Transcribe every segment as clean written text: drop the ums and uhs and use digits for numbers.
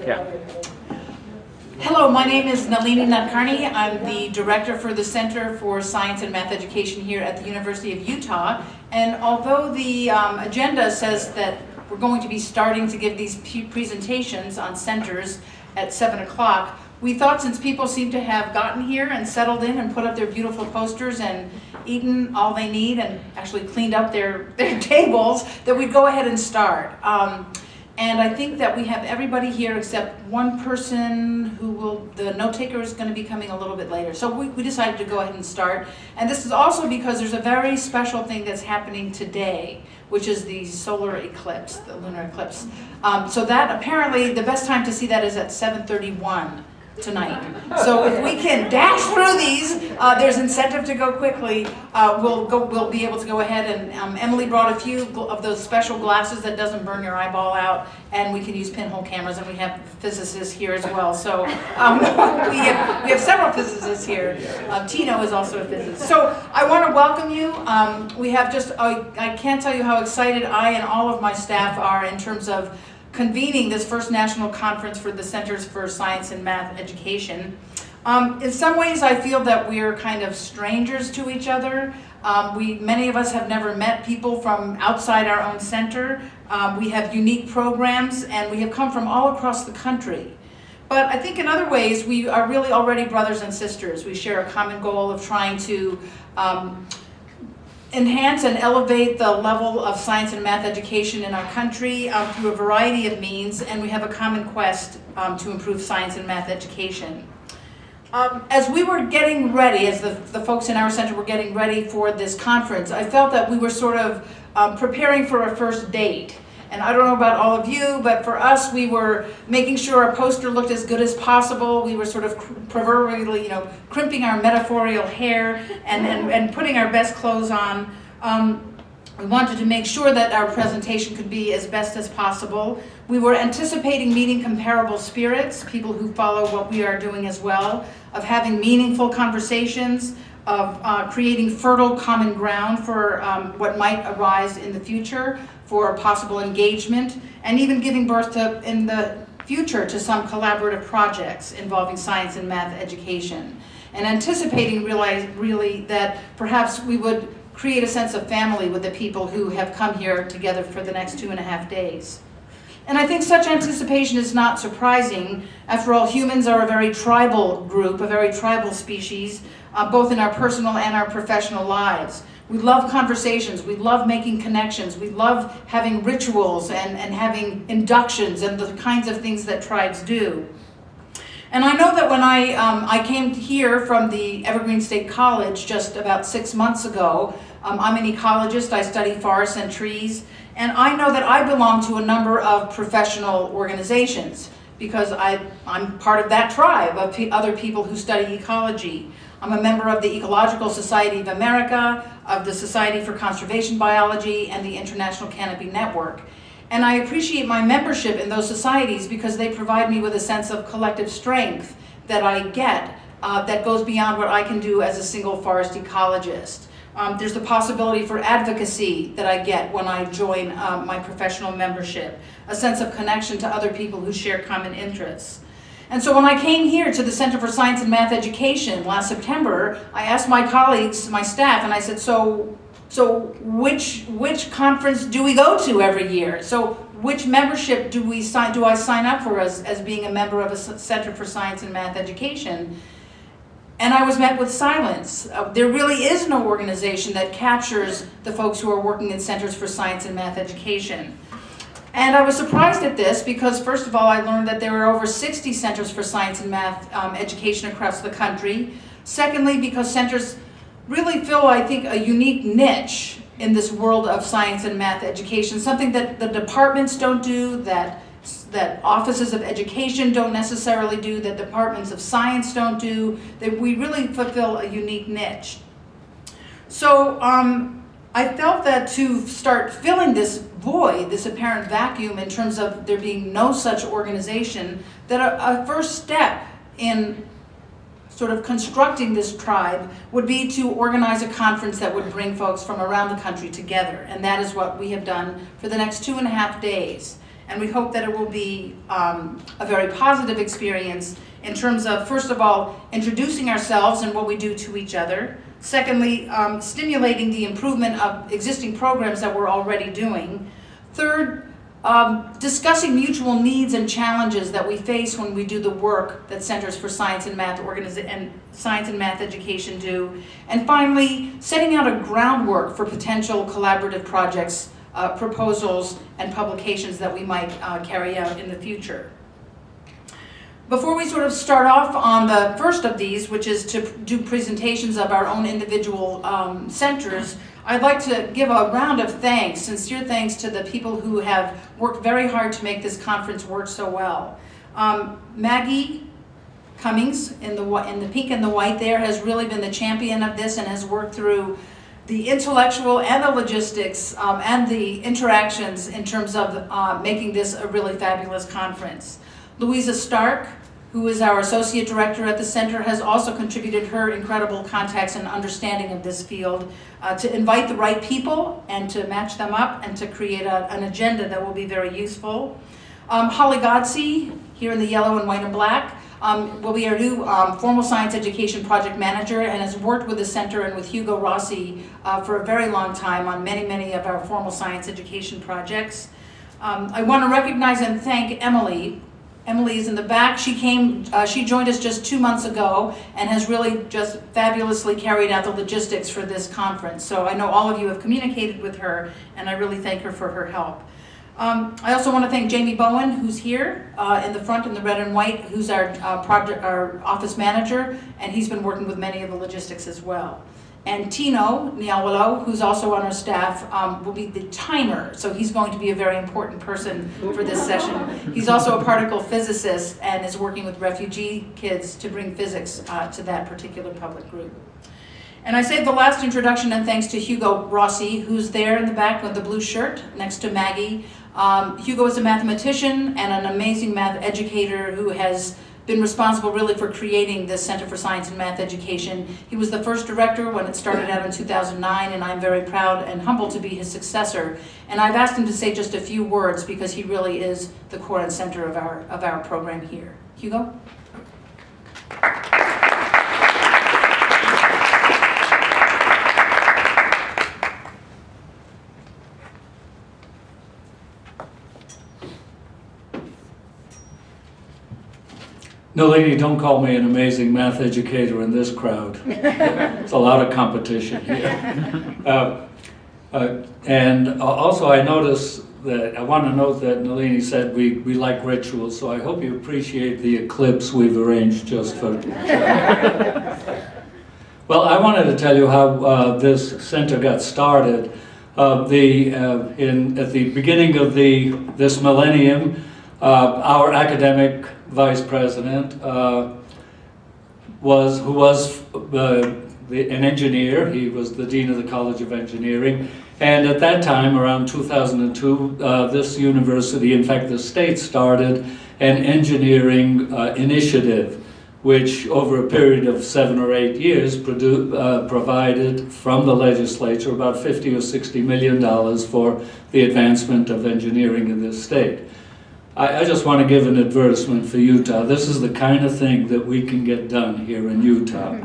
Yeah. Hello, my name is Nalini Nadkarni. I'm the director for the Center for Science and Math Education here at the University of Utah. And although the agenda says that we're going to be starting to give these presentations on centers at 7 o'clock, we thought since people seem to have gotten here and settled in and put up their beautiful posters and eaten all they need and actually cleaned up their tables, that we'd go ahead and start. And I think that we have everybody here except one person who will, the note taker is going to be coming a little bit later. So we decided to go ahead and start. And this is also because there's a very special thing that's happening today, which is the solar eclipse, the lunar eclipse. So that apparently, the best time to see that is at 7:31 tonight. So if we can dash through these, there's incentive to go quickly. We'll be able to go ahead, and Emily brought a few of those special glasses that doesn't burn your eyeball out, and we can use pinhole cameras, and we have physicists here as well. So we have several physicists here. Tino is also a physicist. So I want to welcome you. We have just, I can't tell you how excited I and all of my staff are in terms of convening this first national conference for the Centers for Science and Math Education. In some ways, I feel that we're kind of strangers to each other. Many of us have never met people from outside our own center. We have unique programs, and we have come from all across the country. But I think in other ways, we are really already brothers and sisters. We share a common goal of trying to enhance and elevate the level of science and math education in our country through a variety of means, and we have a common quest to improve science and math education. As we were getting ready, as the folks in our center were getting ready for this conference, I felt that we were sort of preparing for a first date. And I don't know about all of you, but for us, we were making sure our poster looked as good as possible. We were sort of proverbially, crimping our metaphorial hair and putting our best clothes on. We wanted to make sure that our presentation could be as best as possible. We were anticipating meeting comparable spirits, people who follow what we are doing as well, of having meaningful conversations, of creating fertile common ground for what might arise in the future, for possible engagement, and even giving birth to, in the future, to some collaborative projects involving science and math education. And anticipating really that perhaps we would create a sense of family with the people who have come here together for the next 2.5 days. And I think such anticipation is not surprising. After all, humans are a very tribal group, a very tribal species, both in our personal and our professional lives. We love conversations, we love making connections, we love having rituals and having inductions and the kinds of things that tribes do. And I know that when I came here from the Evergreen State College just about 6 months ago, I'm an ecologist, I study forests and trees, and I know that I belong to a number of professional organizations because I'm part of that tribe of other people who study ecology. I'm a member of the Ecological Society of America, of the Society for Conservation Biology, and the International Canopy Network. And I appreciate my membership in those societies because they provide me with a sense of collective strength that I get that goes beyond what I can do as a single forest ecologist. There's the possibility for advocacy that I get when I join my professional membership, a sense of connection to other people who share common interests. And so when I came here to the Center for Science and Math Education last September, I asked my colleagues, my staff, and I said, so which conference do we go to every year? So which membership do I sign up for as being a member of a Center for Science and Math Education? And I was met with silence. There really is no organization that captures the folks who are working in Centers for Science and Math Education. And I was surprised at this because, first of all, I learned that there are over 60 Centers for Science and Math Education across the country. Secondly, because centers really fill, I think, a unique niche in this world of science and math education, something that the departments don't do, that offices of education don't necessarily do, that departments of science don't do, that we really fulfill a unique niche. So I felt that to start filling this void, this apparent vacuum in terms of there being no such organization, that a first step in sort of constructing this tribe would be to organize a conference that would bring folks from around the country together. And that is what we have done for the next 2.5 days. And we hope that it will be a very positive experience in terms of, first of all, introducing ourselves and what we do to each other. Secondly, stimulating the improvement of existing programs that we're already doing. Third, discussing mutual needs and challenges that we face when we do the work that Centers for Science and Math Education do. And finally, setting out a groundwork for potential collaborative projects, proposals, and publications that we might carry out in the future. Before we sort of start off on the first of these, which is to do presentations of our own individual centers, I'd like to give a round of thanks, sincere thanks to the people who have worked very hard to make this conference work so well. Maggie Cummings in the pink and the white there has really been the champion of this and has worked through the intellectual and the logistics and the interactions in terms of making this a really fabulous conference. Louisa Stark, who is our Associate Director at the Center, has also contributed her incredible contacts and understanding of this field to invite the right people and to match them up and to create an agenda that will be very useful. Holly Godsey, here in the yellow and white and black, will be our new formal science education project manager and has worked with the Center and with Hugo Rossi for a very long time on many of our formal science education projects. I want to recognize and thank Emily. Emily is in the back. She joined us just 2 months ago and has really just fabulously carried out the logistics for this conference. So I know all of you have communicated with her, and I really thank her for her help. I also want to thank Jamie Bowen, who's here in the front in the red and white, who's our office manager, and he's been working with many of the logistics as well. And Tino Niawalo, who's also on our staff, will be the timer, so he's going to be a very important person for this session. He's also a particle physicist and is working with refugee kids to bring physics to that particular public group. And I saved the last introduction and thanks to Hugo Rossi, who's there in the back with the blue shirt next to Maggie. Hugo is a mathematician and an amazing math educator who has been responsible really for creating the Center for Science and Math Education. He was the first director when it started out in 2009, and I'm very proud and humbled to be his successor. And I've asked him to say just a few words because he really is the core and center of our program here. Hugo? Nalini, don't call me an amazing math educator in this crowd. It's a lot of competition here. And also I notice that, I want to note that Nalini said we like rituals, so I hope you appreciate the eclipse we've arranged just for... Well, I wanted to tell you how this center got started. At the beginning of this millennium, our academic vice president who was an engineer. He was the dean of the College of Engineering, and at that time, around 2002, this university, in fact the state, started an engineering initiative which over a period of 7 or 8 years provided from the legislature about $50 or $60 million for the advancement of engineering in this state. I just want to give an advertisement for Utah. This is the kind of thing that we can get done here in Utah.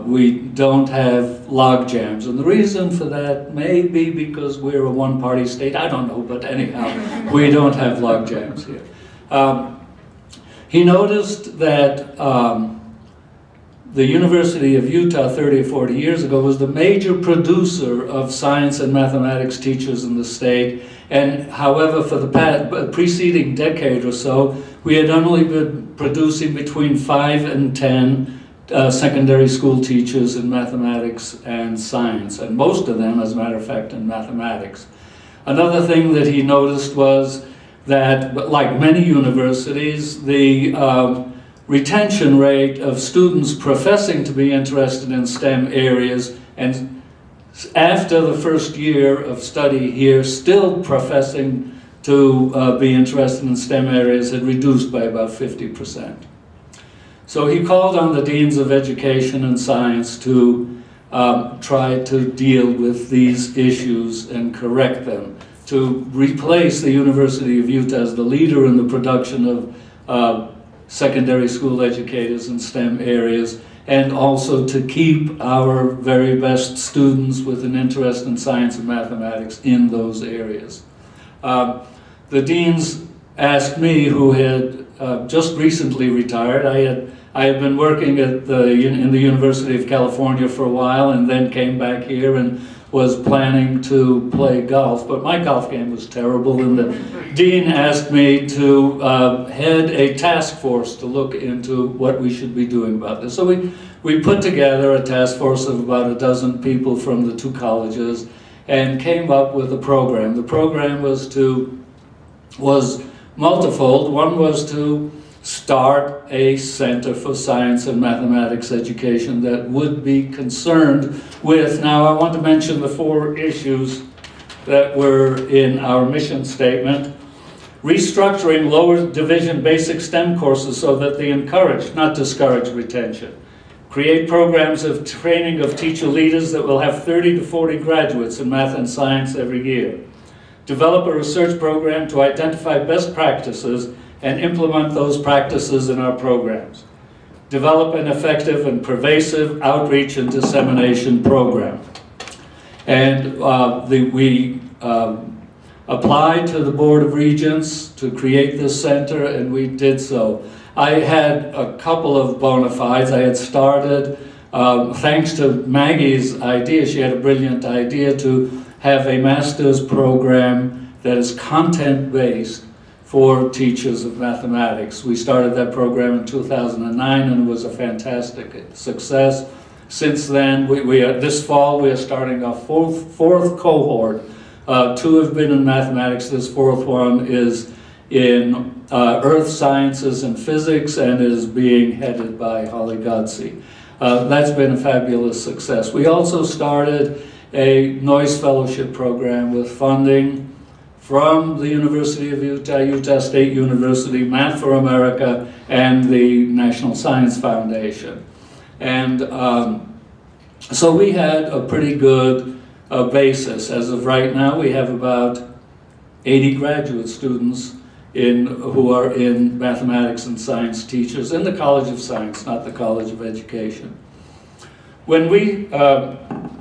We don't have log jams, and the reason for that may be because we're a one-party state. I don't know, but anyhow, we don't have log jams here. He noticed that the University of Utah 30 or 40 years ago was the major producer of science and mathematics teachers in the state. And however, for the preceding decade or so, we had only been producing between 5 and 10 secondary school teachers in mathematics and science, and most of them, as a matter of fact, in mathematics. Another thing that he noticed was that, like many universities, the retention rate of students professing to be interested in STEM areas and after the first year of study here, still professing to be interested in STEM areas had reduced by about 50%. So he called on the deans of education and science to try to deal with these issues and correct them, to replace the University of Utah as the leader in the production of secondary school educators in STEM areas, and also to keep our very best students with an interest in science and mathematics in those areas. The deans asked me, who had just recently retired. I had been working at in the University of California for a while, and then came back here and was planning to play golf, but my golf game was terrible, and the dean asked me to head a task force to look into what we should be doing about this. So we put together a task force of about a dozen people from the 2 colleges and came up with a program. The program was multifold. One was to start a center for science and mathematics education that would be concerned with, now I want to mention the 4 issues that were in our mission statement. Restructuring lower division basic STEM courses so that they encourage, not discourage, retention. Create programs of training of teacher leaders that will have 30 to 40 graduates in math and science every year. Develop a research program to identify best practices and implement those practices in our programs. Develop an effective and pervasive outreach and dissemination program. And we applied to the Board of Regents to create this center, and we did so. I had a couple of bona fides. I had started, thanks to Maggie's idea, she had a brilliant idea to have a master's program that is content-based for teachers of mathematics. We started that program in 2009, and it was a fantastic success. Since then, this fall we are starting our fourth cohort. 2 have been in mathematics. This 4th one is in earth sciences and physics, and is being headed by Holly Godsey. That's been a fabulous success. We also started a Noyce Fellowship program with funding from the University of Utah, Utah State University, Math for America, and the National Science Foundation. And so we had a pretty good basis. As of right now, we have about 80 graduate students who are in mathematics and science teachers in the College of Science, not the College of Education. When we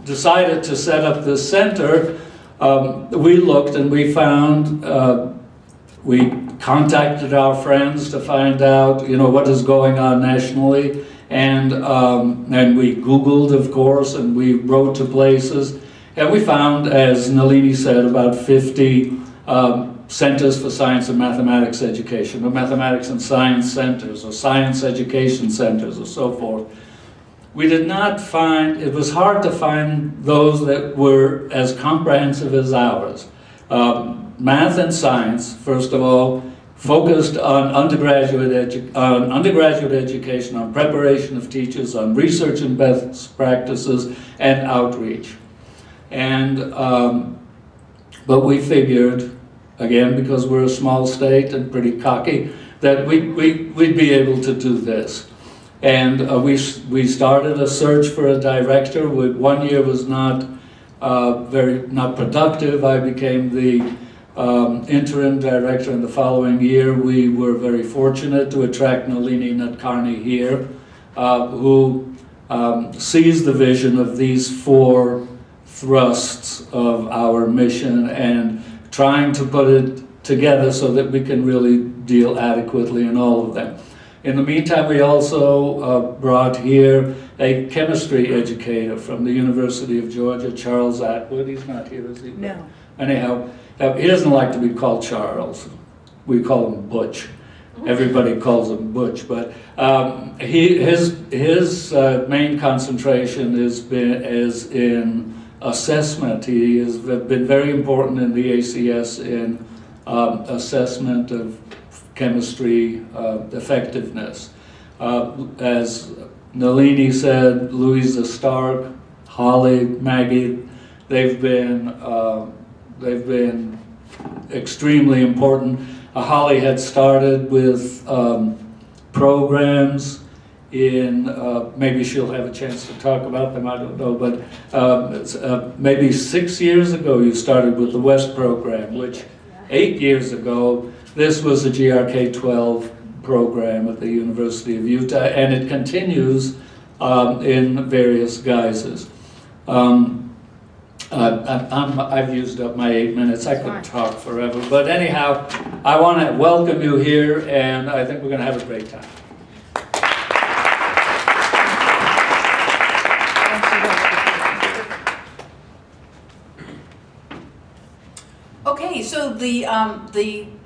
decided to set up this center, we looked and we found, we contacted our friends to find out, what is going on nationally, and we Googled, of course, and we wrote to places, and we found, as Nalini said, about 50 centers for science and mathematics education, or mathematics and science centers, or science education centers, or so forth. We did not find, it was hard to find those that were as comprehensive as ours. Math and science, first of all, focused on undergraduate education, on preparation of teachers, on research and best practices, and outreach. And, but we figured, again, because we're a small state and pretty cocky, that we'd be able to do this. And we started a search for a director. 1 year was not productive. I became the interim director, and the following year we were very fortunate to attract Nalini Nadkarni here, who sees the vision of these 4 thrusts of our mission and trying to put it together so that we can really deal adequately in all of them. In the meantime, we also brought here a chemistry educator from the University of Georgia, Charles Atwood. He's not here, is he? No. Anyhow, he doesn't like to be called Charles. We call him Butch. Everybody calls him Butch, but his main concentration is in assessment. He has been very important in the ACS in assessment of chemistry effectiveness. As Nalini said, Louisa Stark, Holly, Maggie, they've been extremely important. Holly had started with programs in, maybe she'll have a chance to talk about them, I don't know, but maybe 6 years ago you started with the West program, which 8 years ago, this was a GRK-12 program at the University of Utah, and it continues in various guises. I've used up my 8 minutes. I could talk forever. But anyhow, I want to welcome you here, and I think we're going to have a great time. Okay, so the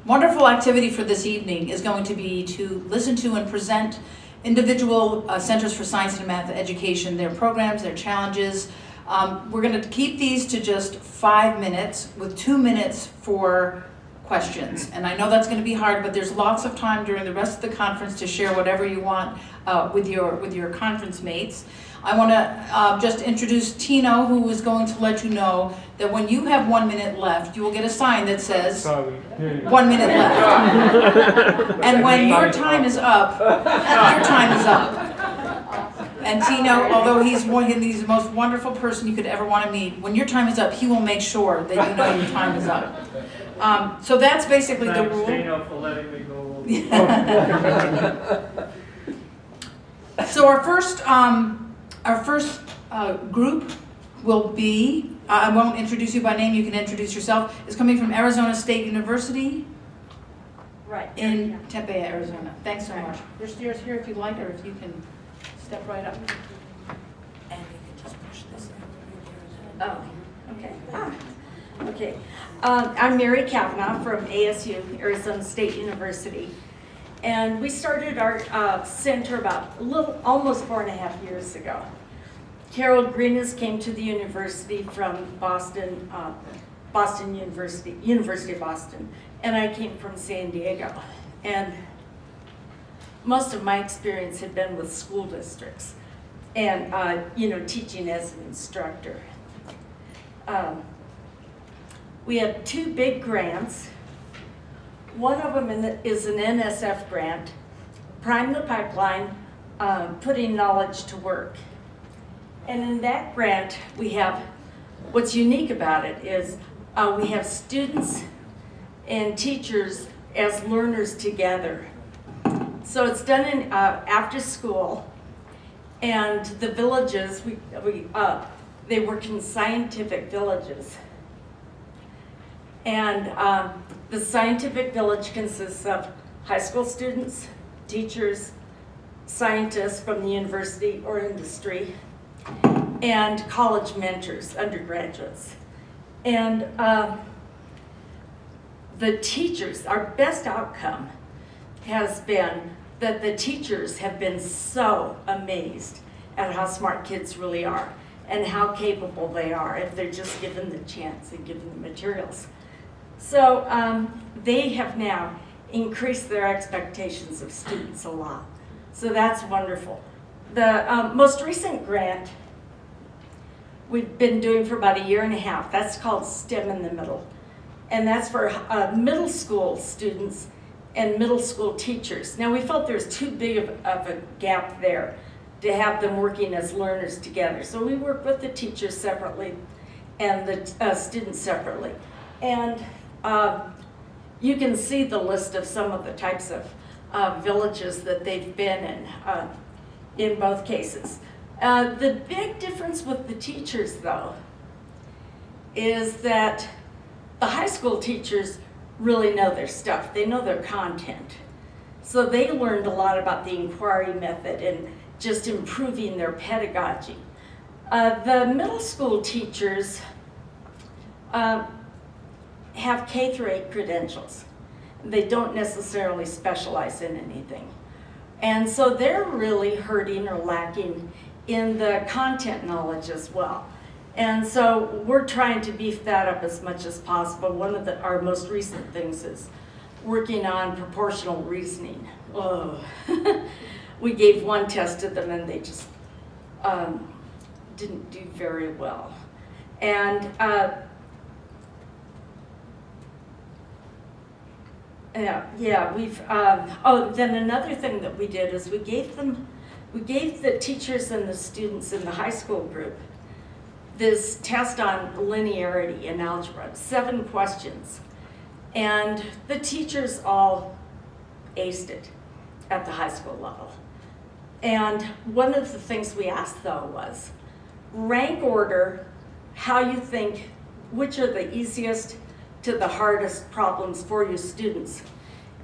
wonderful activity for this evening is going to be to listen to and present individual Centers for Science and Math Education, their programs, their challenges. We're going to keep these to just 5 minutes with 2 minutes for questions. And I know that's going to be hard, but there's lots of time during the rest of the conference to share whatever you want with your conference mates. I want to just introduce Tino, who is going to let you know that when you have 1 minute left, you will get a sign that says 1 minute left. And when your time is up, your time is up. And Tino, although he's the most wonderful person you could ever want to meet, when your time is up, he will make sure that you know your time is up. So that's basically the rule. Thanks, Tino, for letting me go. So our first group will be, I won't introduce you by name, you can introduce yourself, is coming from Arizona State University. Right. In Tempe, Arizona. Thanks so much. There's stairs here if you'd like, or if you can step right up. And you can just push this in. Oh, okay. Okay. I'm Mary Kavanaugh from ASU, Arizona State University. And we started our center about almost 4.5 years ago. Carol Greenes came to the university from Boston, University of Boston, and I came from San Diego. And most of my experience had been with school districts and, teaching as an instructor. We have 2 big grants. One of them is an NSF grant, Prime the Pipeline, Putting Knowledge to Work. And in that grant, we have, what's unique about it is we have students and teachers as learners together. So it's done in after school, and the villages, they work in scientific villages. And the scientific village consists of high school students, teachers, scientists from the university or industry, and college mentors, undergraduates. And the teachers, our best outcome has been that the teachers have been so amazed at how smart kids really are and how capable they are if they're just given the chance and given the materials. So they have now increased their expectations of students a lot. So that's wonderful. The most recent grant we've been doing for about 1.5 years, that's called STEM in the Middle. And that's for middle school students and middle school teachers. Now we felt there was too big of a gap there to have them working as learners together. So we work with the teachers separately and the students separately. And you can see the list of some of the types of villages that they've been in both cases. The big difference with the teachers, though, is that the high school teachers really know their stuff. They know their content. So they learned a lot about the inquiry method and just improving their pedagogy. The middle school teachers have K-8 credentials. They don't necessarily specialize in anything. And so they're really hurting or lacking in the content knowledge as well. And so we're trying to beef that up as much as possible. One of our most recent things is working on proportional reasoning. Oh. We gave one test to them and they just didn't do very well. And we've, then another thing that we did is we gave them we gave the teachers and the students in the high school group this test on linearity in algebra, 7 questions. And the teachers all aced it at the high school level. And one of the things we asked, though, was rank order how you think, which are the easiest to the hardest problems for your students.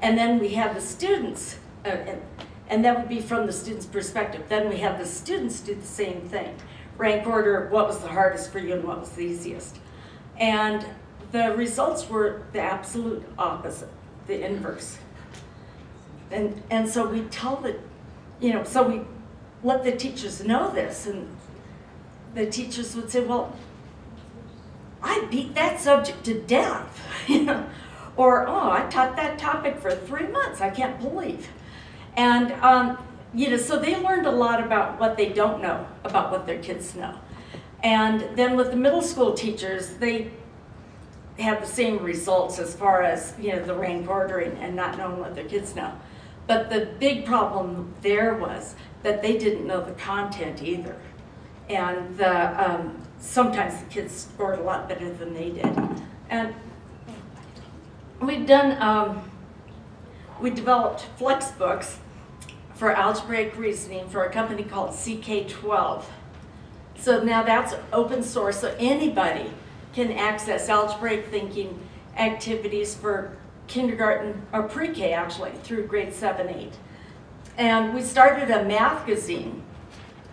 And then we have the students, and that would be from the student's perspective. Then we have the students do the same thing. Rank order what was the hardest for you and what was the easiest. And the results were the absolute opposite, the inverse. And so we tell the, so we let the teachers know this, and the teachers would say, well, I beat that subject to death, or, oh, I taught that topic for 3 months, I can't believe. And, so they learned a lot about what they don't know, about what their kids know. And then with the middle school teachers, they have the same results as far as, the rank ordering and not knowing what their kids know. But the big problem there was that they didn't know the content either. And sometimes the kids scored a lot better than they did. And we've done, we developed flex books for algebraic reasoning for a company called CK12. So now that's open source, so anybody can access algebraic thinking activities for kindergarten, or pre-K actually, through grade 7, 8. And we started a math magazine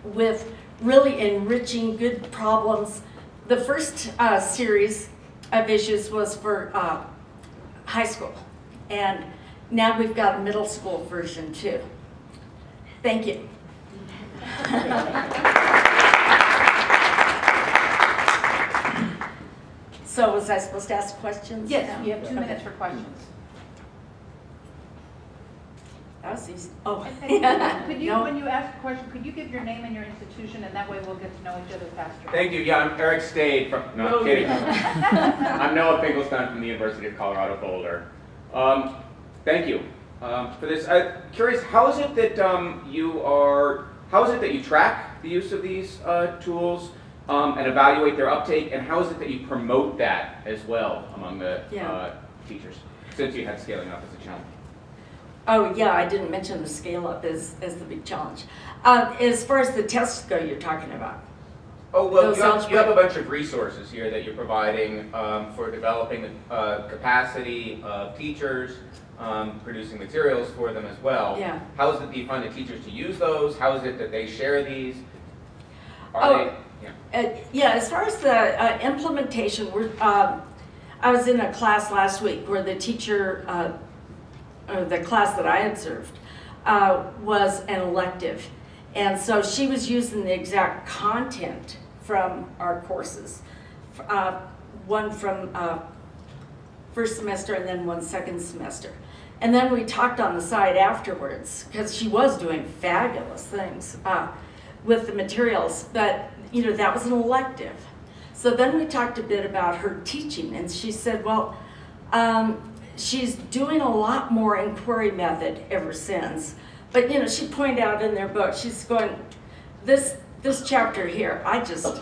with really enriching good problems. The first series of issues was for high school, and now we've got a middle school version too. Thank you. So was I supposed to ask questions? Yes, you have 2 minutes for questions. That was easy. Oh. Could you, when you ask a question, could you give your name and your institution, and that way we'll get to know each other faster? Thank you. Yeah, I'm Eric Stade from, no, I'm kidding. I'm Noah Finkelstein from the University of Colorado Boulder. Thank you for this. Curious, how is it that how is it that you track the use of these tools and evaluate their uptake, and how is it that you promote that as well among the teachers, since you had scaling up as a challenge? Oh yeah, I didn't mention the scale up as the big challenge. As far as the tests go, you're talking about. Oh, well, you have a bunch of resources here that you're providing for developing the capacity of teachers, producing materials for them as well. Yeah. How is it that you find the teachers to use those? How is it that they share these? Yeah, as far as the implementation, I was in a class last week where the teacher, the class that I observed, was an elective. And so she was using the exact content from our courses, one from first semester and then one second semester. And then we talked on the side afterwards, because she was doing fabulous things with the materials, but that was an elective. So then we talked a bit about her teaching, and she said, well, she's doing a lot more inquiry method ever since. But she pointed out in their book, she's going, this chapter here, I just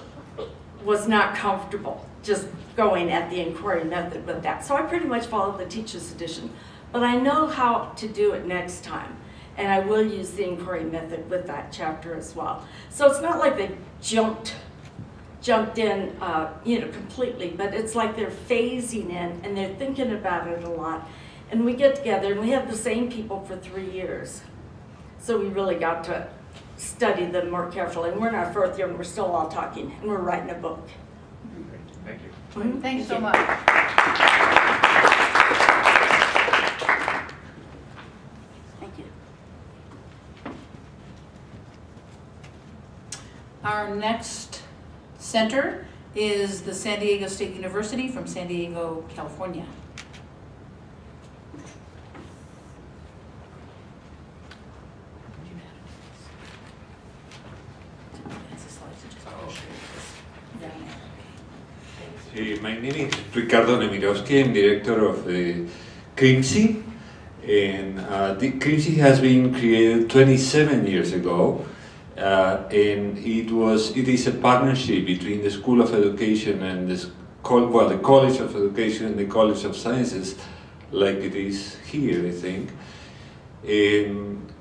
was not comfortable just going at the inquiry method with that. So I pretty much followed the teacher's edition. But I know how to do it next time. And I will use the inquiry method with that chapter as well. So it's not like they jumped in, completely, but it's like they're phasing in and they're thinking about it a lot. And we get together and we have the same people for 3 years. So we really got to study them more carefully. And we're in our 4th year and we're still all talking and we're writing a book. Thank you. Mm-hmm. Thanks so much. Thank you. Our next center is the San Diego State University from San Diego, California. My name is Ricardo Nemirovsky. I'm director of the CRIMSI, and the CRIMSI has been created 27 years ago, and it is a partnership between the School of Education and the College of Education and the College of Sciences, like it is here, I think. And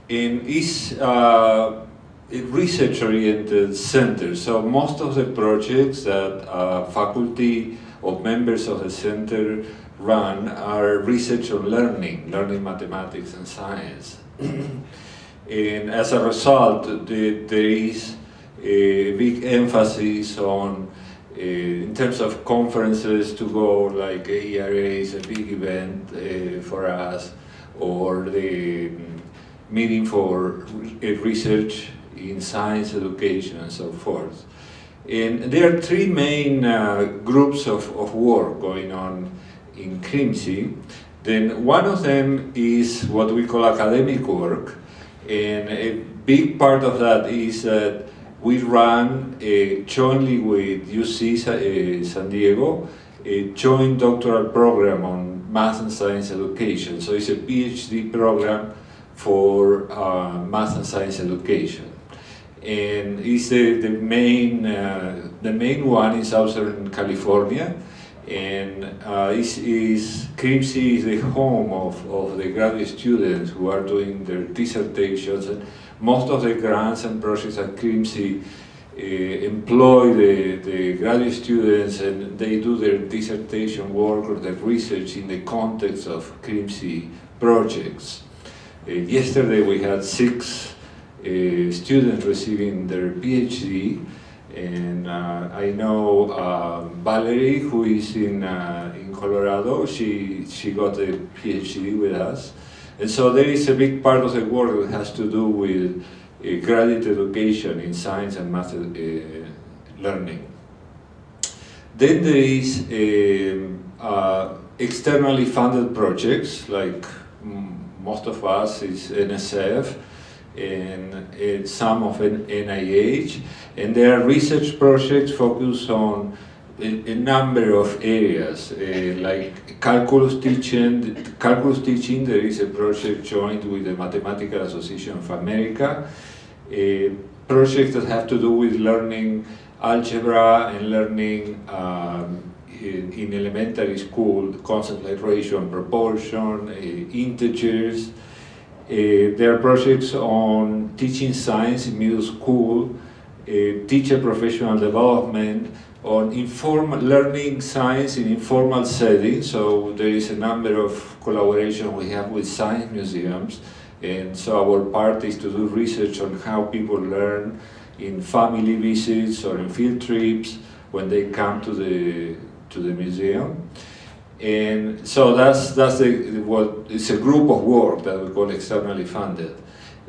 is a research-oriented center, so most of the projects that faculty or members of the center run are research on learning mathematics and science. And as a result, there is a big emphasis on, in terms of conferences to go, like AERA is a big event for us, or the meeting for research in science education and so forth. And there are three main groups of work going on in CRIMSI. Then one of them is what we call academic work, and a big part of that is that we run jointly with UC San Diego a joint doctoral program on math and science education. So it's a PhD program for math and science education. And it's the main one in Southern California, and CRIMSI is the home of the graduate students who are doing their dissertations, and most of the grants and projects at CRIMSI employ the graduate students, and they do their dissertation work or their research in the context of CRIMSI projects. Yesterday we had 6 students receiving their PhD, and I know Valerie, who is in Colorado, she got a PhD with us. And so there is a big part of the work that has to do with graduate education in science and math learning. Then there is externally funded projects, like most of us is NSF, and some of NIH, and there are research projects focused on a number of areas, like calculus teaching. There is a project joined with the Mathematical Association of America, projects that have to do with learning algebra and learning in elementary school, concepts like ratio and proportion, integers. There are projects on teaching science in middle school, teacher professional development, on learning science in informal settings. So there is a number of collaboration we have with science museums, and so our part is to do research on how people learn in family visits or in field trips when they come to the museum. And so it's a group of work that we call externally funded.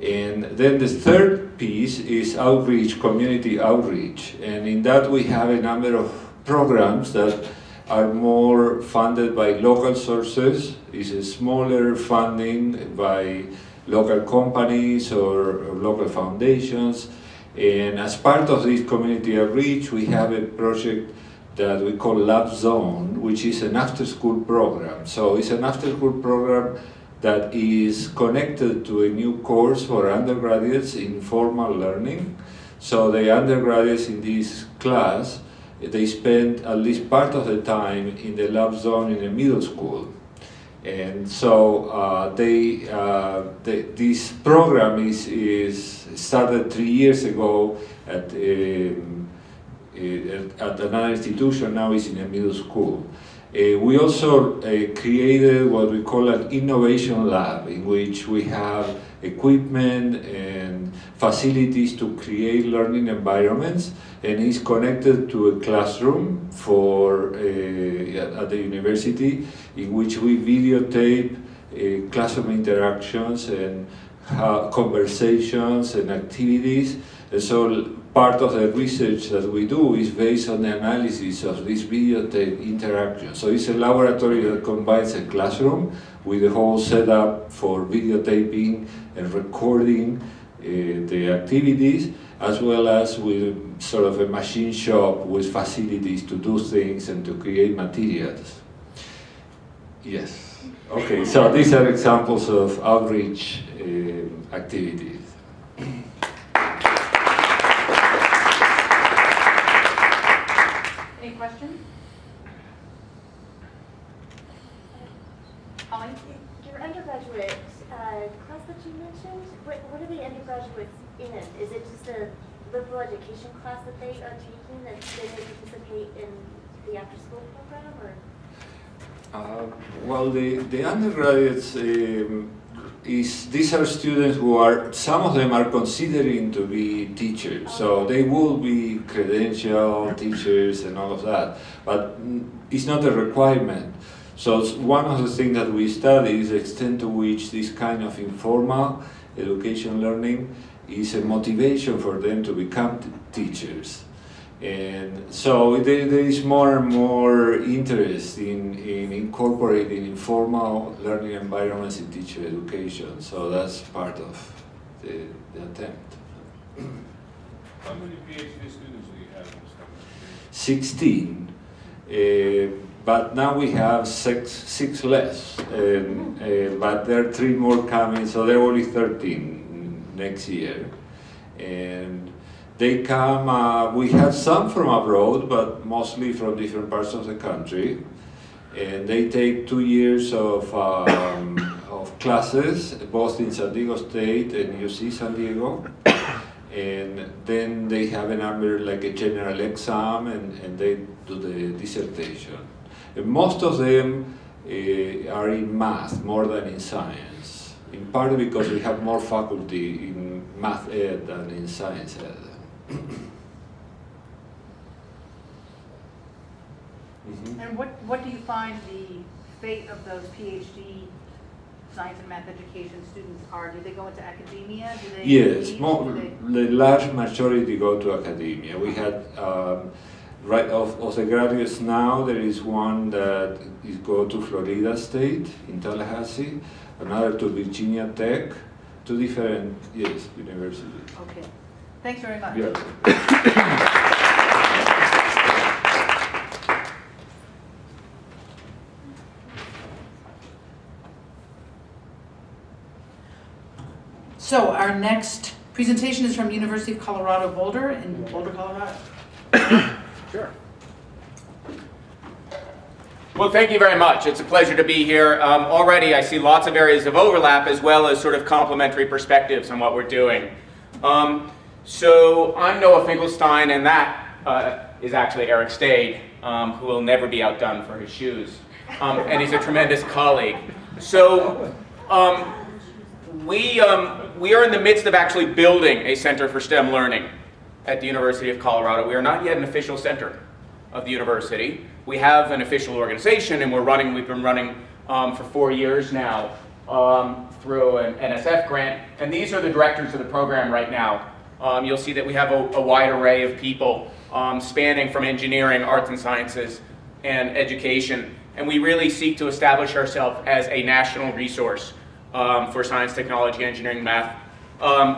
And then the third piece is outreach, community outreach. And in that we have a number of programs that are more funded by local sources. It's a smaller funding by local companies or local foundations. And as part of this community outreach, we have a project that we call Lab Zone, which is an after-school program. So it's an after-school program that is connected to a new course for undergraduates in formal learning. So the undergraduates in this class, they spend at least part of the time in the Lab Zone in a middle school. And so this program is started 3 years ago at another institution. Now is in a middle school. We also created what we call an innovation lab, in which we have equipment and facilities to create learning environments, and it's connected to a classroom at the university, in which we videotape classroom interactions and conversations and activities. And so part of the research that we do is based on the analysis of this videotape interaction. So it's a laboratory that combines a classroom with a whole setup for videotaping and recording the activities, as well as with sort of a machine shop with facilities to do things and to create materials. Yes. Okay, so these are examples of outreach activities. calling? Your undergraduate class that you mentioned, what are the undergraduates in? Is it just a liberal education class that they are taking that they may participate in the after-school program, or? Well, the undergraduates these are students who are, some of them are considering to be teachers, so they will be credentialed teachers and all of that, but it's not a requirement. So one of the things that we study is the extent to which this kind of informal education learning is a motivation for them to become teachers. And so there is more and more interest in incorporating informal learning environments in teacher education. So that's part of the attempt. How many PhD students do you have in STEM? 16. But now we have six less. But there are 3 more coming, so there will be 13 next year. And they come, we have some from abroad, but mostly from different parts of the country. And they take 2 years of classes, both in San Diego State and UC San Diego. And then they have a number, like a general exam, and they do the dissertation. And most of them are in math more than in science, in part because we have more faculty in math ed than in science ed. And what do you find the fate of those PhD science and math education students are? Do they go into academia? Do they Yes, teach? the large majority go to academia. We had, right of the graduates now, there is one that is go to Florida State in Tallahassee, another to Virginia Tech, 2 different, yes, universities. Okay. Thanks very much. Yeah. So our next presentation is from University of Colorado Boulder in Boulder, Colorado. Sure. Well, thank you very much. It's a pleasure to be here. Already I see lots of areas of overlap as well as sort of complementary perspectives on what we're doing. So I'm Noah Finkelstein, and that is actually Eric Stade, who will never be outdone for his shoes. And he's a tremendous colleague. So we are in the midst of actually building a Center for STEM Learning at the University of Colorado. We are not yet an official center of the university. We have an official organization, and we've been running for 4 years now through an NSF grant. And these are the directors of the program right now. You'll see that we have a wide array of people spanning from engineering, arts and sciences, and education. And we really seek to establish ourselves as a national resource for science, technology, engineering, math,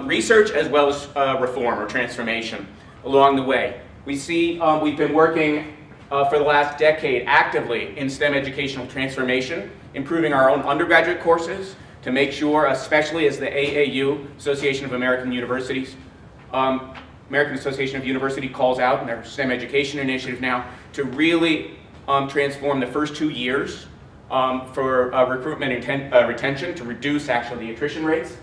research, as well as reform or transformation along the way. We see we've been working for the last decade actively in STEM educational transformation, improving our own undergraduate courses to make sure, especially as the AAU, Association of American Universities, American Association of University calls out in their STEM education initiative now to really transform the first 2 years for recruitment and retention, to reduce actually the attrition rates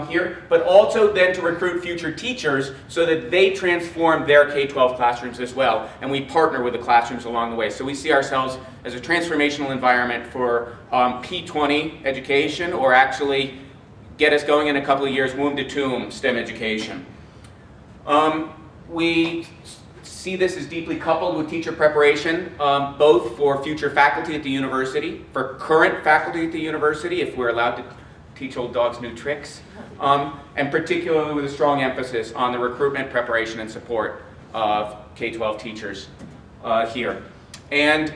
here, but also then to recruit future teachers so that they transform their K-12 classrooms as well, and we partner with the classrooms along the way. So we see ourselves as a transformational environment for P20 education, or actually get us going in a couple of years, womb to tomb STEM education. We see this as deeply coupled with teacher preparation, both for future faculty at the university, for current faculty at the university, if we're allowed to teach old dogs new tricks, and particularly with a strong emphasis on the recruitment, preparation, and support of K-12 teachers here. And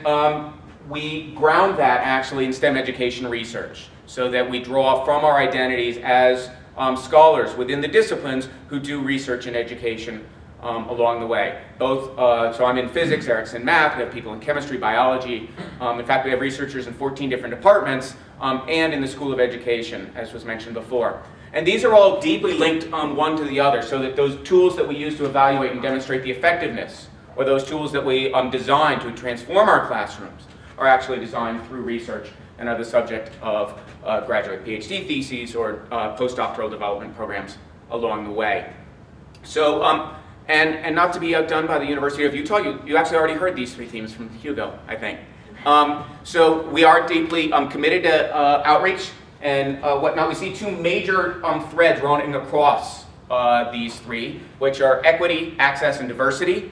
we ground that actually in STEM education research, so that we draw from our identities as scholars within the disciplines who do research and education along the way. Both, so I'm in physics, Eric's in math, we have people in chemistry, biology. In fact, we have researchers in 14 different departments, and in the School of Education, as was mentioned before. And these are all deeply linked one to the other, so that those tools that we use to evaluate and demonstrate the effectiveness, or those tools that we design to transform our classrooms, are actually designed through research and are the subject of graduate PhD theses or postdoctoral development programs along the way. So, and not to be outdone by the University of Utah, you actually already heard these three themes from Hugo, I think. So we are deeply committed to outreach and whatnot. We see two major threads running across these three, which are equity, access, and diversity,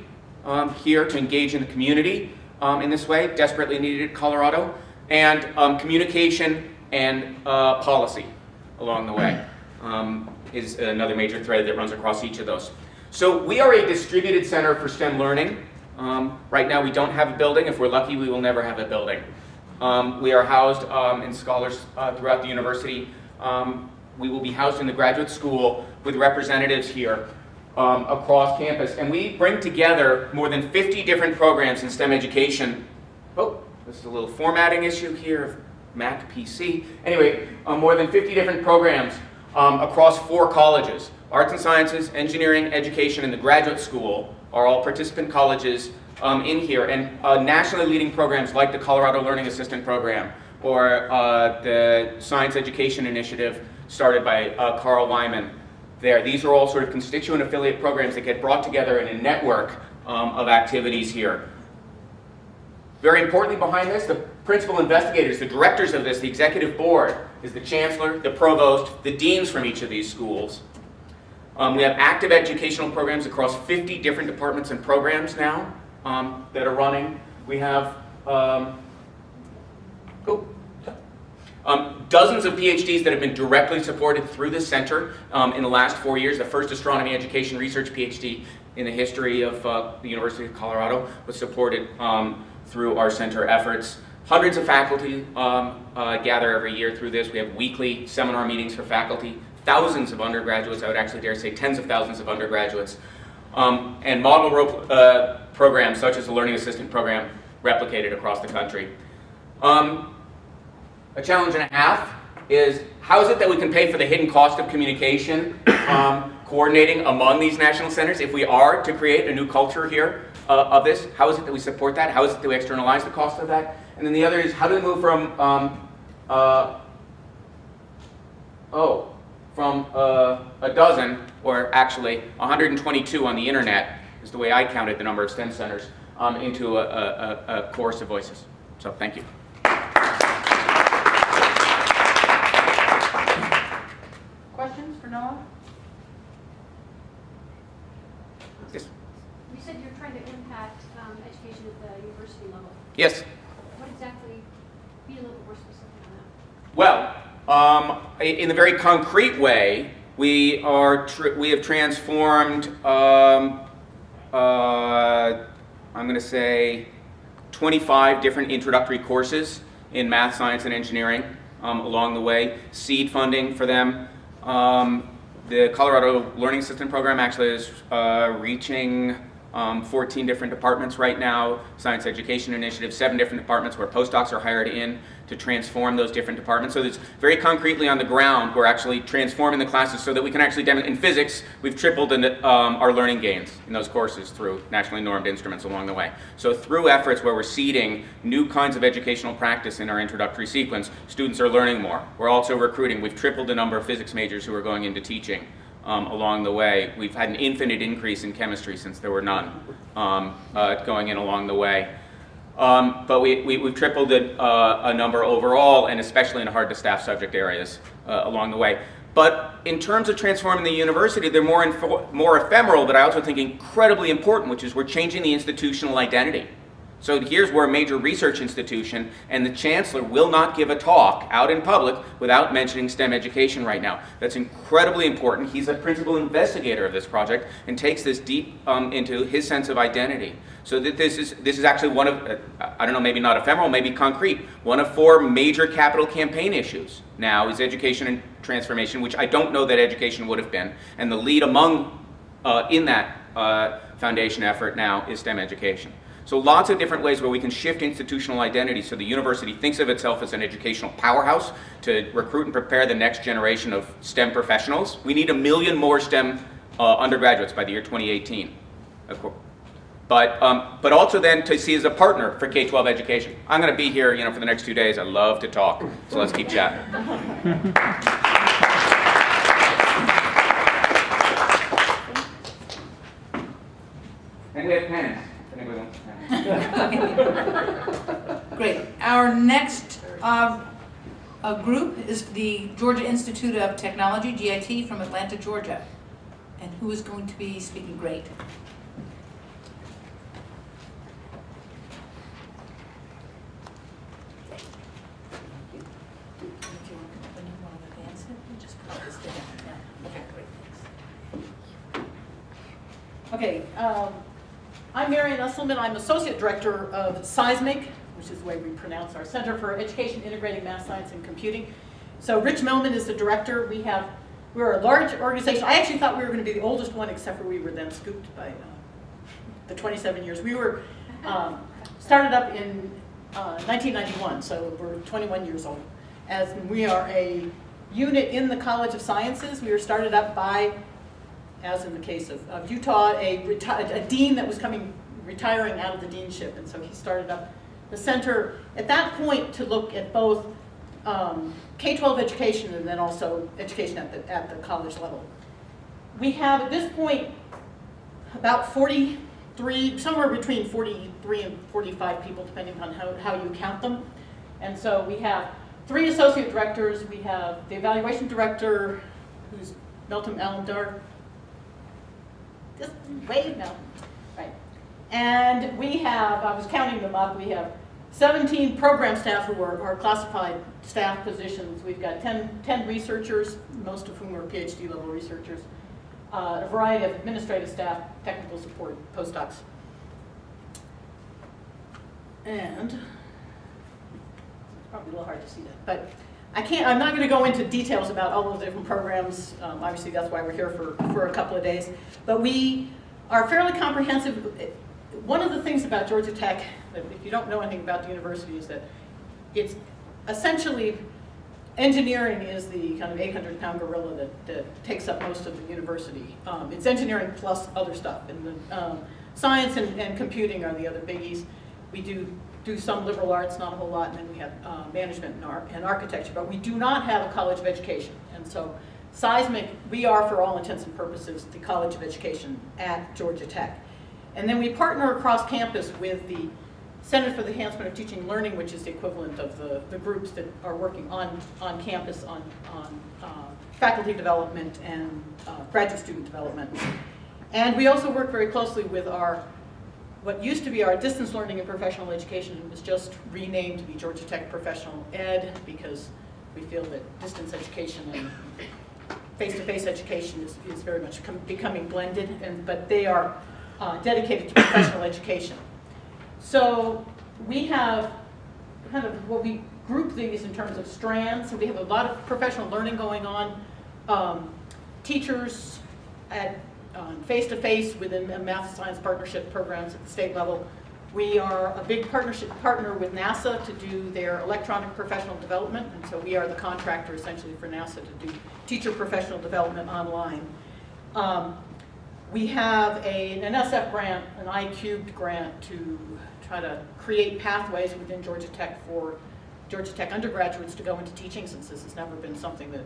here to engage in the community in this way, desperately needed in Colorado, and communication and policy along the way is another major thread that runs across each of those. So we are a distributed center for STEM learning. Right now we don't have a building. If we're lucky, we will never have a building. We are housed in scholars throughout the university. We will be housed in the graduate school with representatives here across campus. And we bring together more than 50 different programs in STEM education. Oh, this is a little formatting issue here of Mac PC. Anyway, more than 50 different programs across 4 colleges. Arts and Sciences, Engineering, Education, and the Graduate School are all participant colleges in here. And nationally leading programs like the Colorado Learning Assistant Program or the Science Education Initiative started by Carl Wyman there. These are all sort of constituent affiliate programs that get brought together in a network of activities here. Very importantly behind this, the principal investigators, the directors of this, the executive board, is the chancellor, the provost, the deans from each of these schools. We have active educational programs across 50 different departments and programs now that are running. We have dozens of PhDs that have been directly supported through this center in the last 4 years. The first astronomy education research PhD in the history of the University of Colorado was supported through our center efforts. Hundreds of faculty gather every year through this. We have weekly seminar meetings for faculty. Thousands of undergraduates, I would actually dare say tens of thousands of undergraduates. And model programs such as the Learning Assistant Program replicated across the country. A challenge and a half is how is it that we can pay for the hidden cost of communication, coordinating among these national centers if we are to create a new culture here of this? How is it that we support that? How is it that we externalize the cost of that? And then the other is how do we move from a dozen, or actually 122 on the internet, is the way I counted the number of STEM centers, into a chorus of voices. So thank you. Questions for Noah? Yes. You said you're trying to impact education at the university level. Yes. What exactly, be a little bit more specific on that. Well, in a very concrete way, we have transformed, I'm going to say, 25 different introductory courses in math, science, and engineering along the way. Seed funding for them. The Colorado Learning Assistant Program actually is reaching 14 different departments right now. Science Education Initiative, 7 different departments where postdocs are hired in to transform those different departments. So it's very concretely on the ground, we're actually transforming the classes so that we can actually demonstrate. In physics, we've tripled our learning gains in those courses through nationally normed instruments along the way. So through efforts where we're seeding new kinds of educational practice in our introductory sequence, students are learning more. We're also recruiting. We've tripled the number of physics majors who are going into teaching. Along the way. We've had an infinite increase in chemistry since there were none going in along the way. But we've tripled a number overall, and especially in hard to staff subject areas along the way. But in terms of transforming the university, they're more ephemeral, but I also think incredibly important, which is we're changing the institutional identity. So here's where a major research institution and the chancellor will not give a talk out in public without mentioning STEM education right now. That's incredibly important. He's a principal investigator of this project and takes this deep into his sense of identity. So that this is actually one of, I don't know, maybe not ephemeral, maybe concrete, one of 4 major capital campaign issues now is education and transformation, which I don't know that education would have been. And the lead among, in that foundation effort now is STEM education. So lots of different ways where we can shift institutional identity so the university thinks of itself as an educational powerhouse to recruit and prepare the next generation of STEM professionals. We need 1 million more STEM undergraduates by the year 2018. but also then to see as a partner for K-12 education. I'm going to be here, for the next 2 days. I love to talk, so let's keep chatting. And we have pens. If anybody wants pens. Great. Our next group is the Georgia Institute of Technology, GIT, from Atlanta, Georgia. And who is going to be speaking great? Okay, I'm Marian Usselman. I'm Associate Director of Seismic, which is the way we pronounce our Center for Education Integrating Math, Science, and Computing. So Rich Millman is the director. We're a large organization. I actually thought we were going to be the oldest one, except for we were then scooped by the 27 years. We were started up in 1991, so we're 21 years old. As we are a unit in the College of Sciences. We were started up by, as in the case of Utah, a dean that was retiring out of the deanship, and so he started up the center at that point to look at both K-12 education and then also education at the college level. We have at this point about 43, somewhere between 43 and 45 people, depending on how you count them. And so we have 3 associate directors. We have the evaluation director, who's Melton Allendar. Just wave now. Right. And we have, I was counting them up, we have 17 program staff who are classified staff positions. We've got 10 researchers, most of whom are PhD level researchers, a variety of administrative staff, technical support, postdocs. And it's probably a little hard to see that, but I'm not going to go into details about all of the different programs. Obviously, that's why we're here for a couple of days. But we are fairly comprehensive. One of the things about Georgia Tech, that if you don't know anything about the university, is that it's essentially, engineering is the kind of 800-pound gorilla that takes up most of the university. It's engineering plus other stuff. And the, science and computing are the other biggies. We do some liberal arts, not a whole lot, and then we have management and architecture, but we do not have a college of education. And so Seismic, we are, for all intents and purposes, the College of Education at Georgia Tech. And then we partner across campus with the Center for the Enhancement of Teaching and Learning, which is the equivalent of the groups that are working on campus on faculty development and graduate student development. And we also work very closely with what used to be our distance learning and professional education, and was just renamed to be Georgia Tech Professional Ed, because we feel that distance education and face-to-face education is very much becoming blended, but they are dedicated to professional education. So we have kind of what we group these in terms of strands. So we have a lot of professional learning going on. Teachers at face-to-face within math science partnership programs at the state level. We are a big partner with NASA to do their electronic professional development, and so we are the contractor essentially for NASA to do teacher professional development online. We have an SF grant, an I-cubed grant, to try to create pathways within Georgia Tech for Georgia Tech undergraduates to go into teaching, since this has never been something that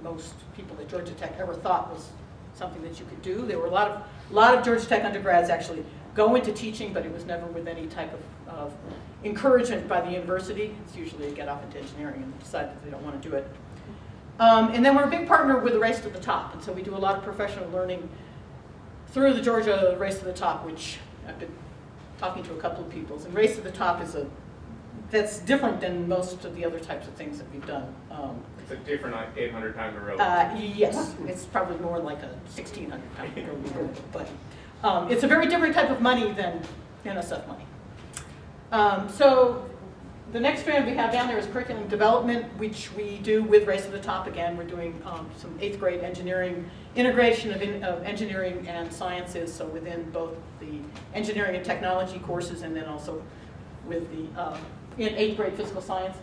most people at Georgia Tech ever thought was something that you could do. There were a lot of Georgia Tech undergrads actually go into teaching, but it was never with any type of encouragement by the university. It's usually they get off into engineering and decide that they don't want to do it. And then we're a big partner with the Race to the Top, and so we do a lot of professional learning through the Georgia Race to the Top, which I've been talking to a couple of people. And Race to the Top that's different than most of the other types of things that we've done. It's a different 800-pound gorilla. Yes, it's probably more like a 1,600-pound gorilla, but it's a very different type of money than NSF money. So the next strand we have down there is curriculum development, which we do with Race to the Top. Again, we're doing some 8th grade engineering, integration of engineering and sciences, so within both the engineering and technology courses, and then also with the in 8th grade physical science.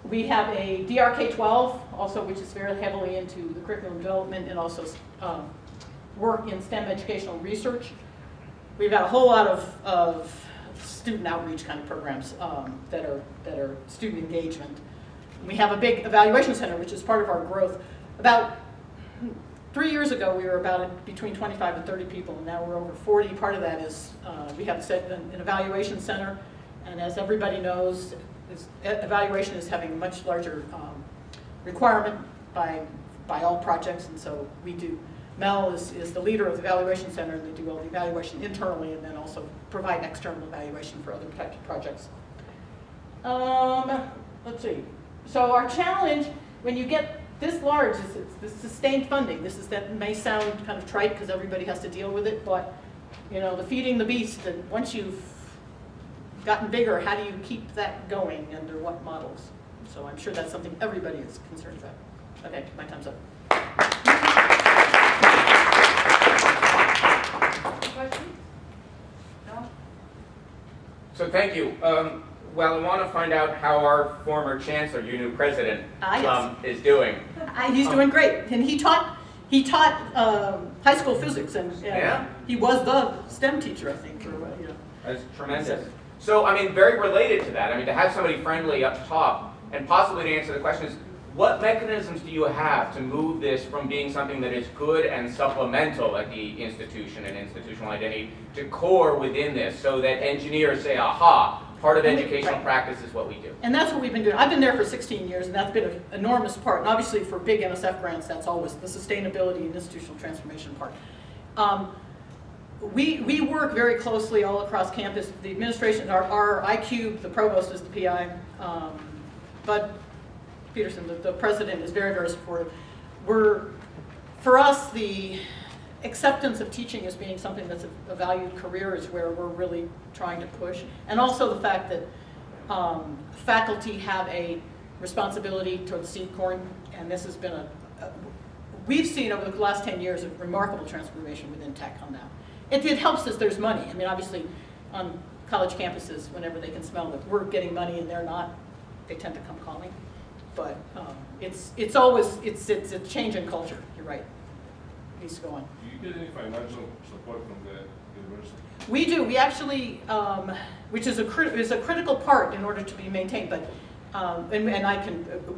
We have a DRK-12 also, which is very heavily into the curriculum development and also work in STEM educational research. we've got a whole lot of student outreach kind of programs that are student engagement. We have a big evaluation center, which is part of our growth. About 3 years ago, we were about between 25 and 30 people, and now we're over 40. Part of that is we have set an evaluation center, and as everybody knows, evaluation is having a much larger requirement by all projects, and so we do. Mel is the leader of the evaluation center, and they do all the evaluation internally, and then also provide external evaluation for other types of projects. Let's see. So our challenge, when you get this large, is the sustained funding. That may sound kind of trite because everybody has to deal with it, but you know, the feeding the beast, and once you've gotten bigger, how do you keep that going, under what models? So I'm sure that's something everybody is concerned about. Okay, my time's up. Questions? No? So thank you. Well, I want to find out how our former chancellor, your new president, Yes. is doing. He's doing great, and he taught high school physics, and Yeah? he was the STEM teacher, I think, or what, you know. That's tremendous. So, I mean, very related to that, I mean, to have somebody friendly up top, and possibly to answer the question is, what mechanisms do you have to move this from being something that is good and supplemental at the institution and institutional identity to core within this, so that engineers say, aha, part of educational practice is what we do? And that's what we've been doing. I've been there for 16 years, and that's been an enormous part. And obviously, for big NSF grants, that's always the sustainability and institutional transformation part. We work very closely all across campus. The administration, our IQ, the provost is the PI, Bud Peterson, the president, is very, very supportive. For us, the acceptance of teaching as being something that's a valued career is where we're really trying to push. And also the fact that faculty have a responsibility towards seed corn, and this has been we've seen over the last 10 years a remarkable transformation within tech on that. It helps us there's money. I mean, obviously, on college campuses, whenever they can smell that we're getting money and they're not, they tend to come calling. But it's a change in culture. You're right. It needs to go on. Do you get any financial support from the university? We do. We actually, which is a critical part in order to be maintained. But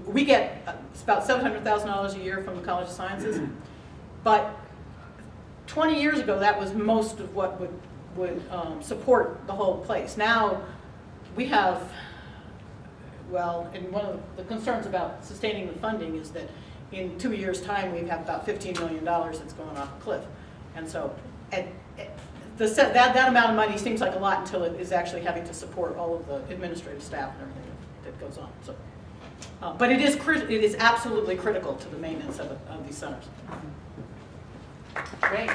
we get about $700,000 a year from the College of Sciences. But 20 years ago, that was most of what would support the whole place. Now we have. Well, and one of the concerns about sustaining the funding is that in 2 years' time, we have about $15 million that's going off a cliff. And so that amount of money seems like a lot until it is actually having to support all of the administrative staff and everything that goes on. So, but it is absolutely critical to the maintenance of these centers. Great.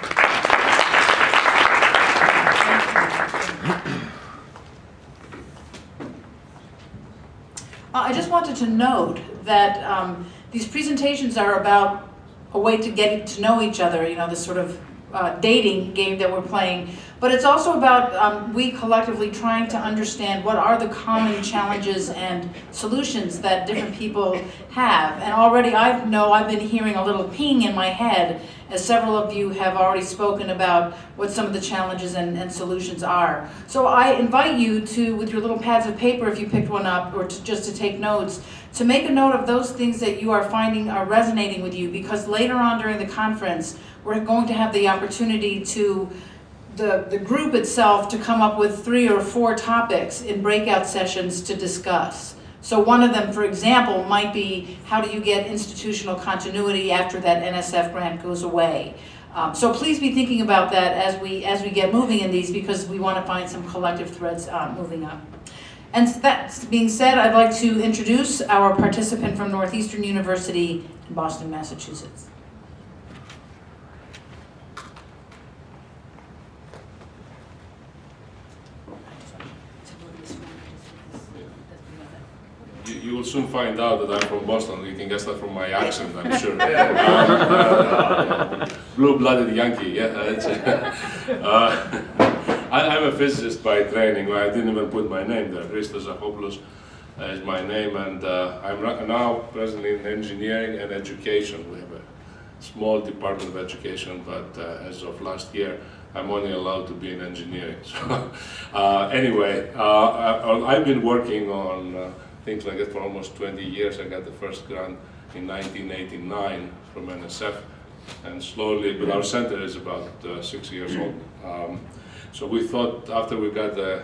I just wanted to note that these presentations are about a way to get to know each other, you know, this sort of dating game that we're playing. But it's also about we collectively trying to understand what are the common challenges and solutions that different people have. And already I've been hearing a little ping in my head as several of you have already spoken about what some of the challenges and solutions are. So I invite you to, with your little pads of paper, if you picked one up, or just to take notes, to make a note of those things that you are finding are resonating with you, because later on during the conference, we're going to have the opportunity to, the group itself, to come up with 3 or 4 topics in breakout sessions to discuss. So one of them, for example, might be how do you get institutional continuity after that NSF grant goes away? So please be thinking about that as we get moving in these, because we want to find some collective threads moving up. And that being said, I'd like to introduce our participant from Northeastern University in Boston, Massachusetts. You will soon find out that I'm from Boston. You can guess that from my accent, I'm sure. Blue-blooded Yankee, yeah. I'm a physicist by training. I didn't even put my name there. Christos Zachopoulos is my name, and I'm now presently in engineering and education. We have a small department of education, but as of last year, I'm only allowed to be in engineering. So anyway, I've been working on things like that for almost 20 years. I got the first grant in 1989 from NSF, and slowly, but our center is about 6 years old. So we thought after we got the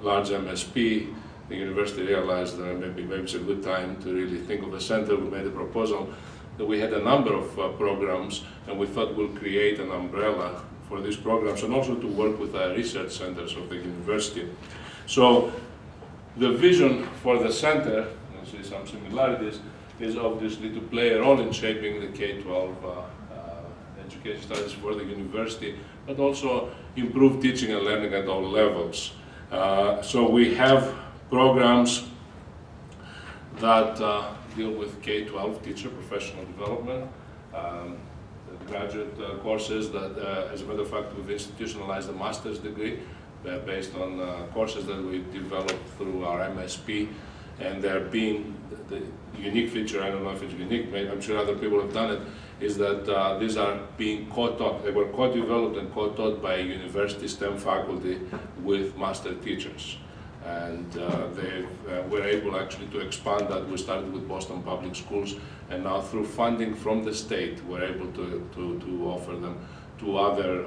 large MSP, the university realized that maybe it's a good time to really think of a center. We made a proposal that we had a number of programs, and we thought we'll create an umbrella for these programs and also to work with the research centers of the university. So the vision for the center, I see some similarities, is obviously to play a role in shaping the K-12 education studies for the university, but also improve teaching and learning at all levels. So we have programs that deal with K-12 teacher professional development, graduate courses that, as a matter of fact, we've institutionalized a master's degree based on courses that we developed through our MSP, and they're being, the unique feature, I don't know if it's unique, maybe I'm sure other people have done it, is that these are being co-taught. They were co-developed and co-taught by university STEM faculty with master teachers. And they were able actually to expand that. We started with Boston Public Schools, and now through funding from the state, we're able to offer them to other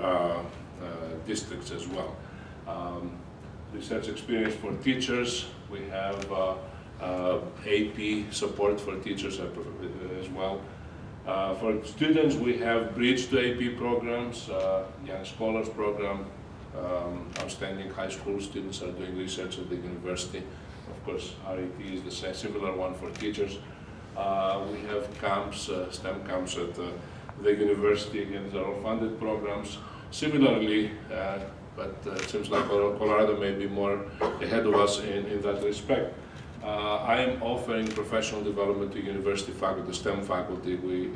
districts as well. Research experience for teachers. We have AP support for teachers as well. For students, we have Bridge to AP programs, Young Scholars Program. Outstanding high school students are doing research at the university. Of course, RET is the same, similar one for teachers. We have camps, STEM camps at the university. Again, these are all funded programs. Similarly, but it seems like Colorado may be more ahead of us in that respect. I am offering professional development to university faculty, STEM faculty. We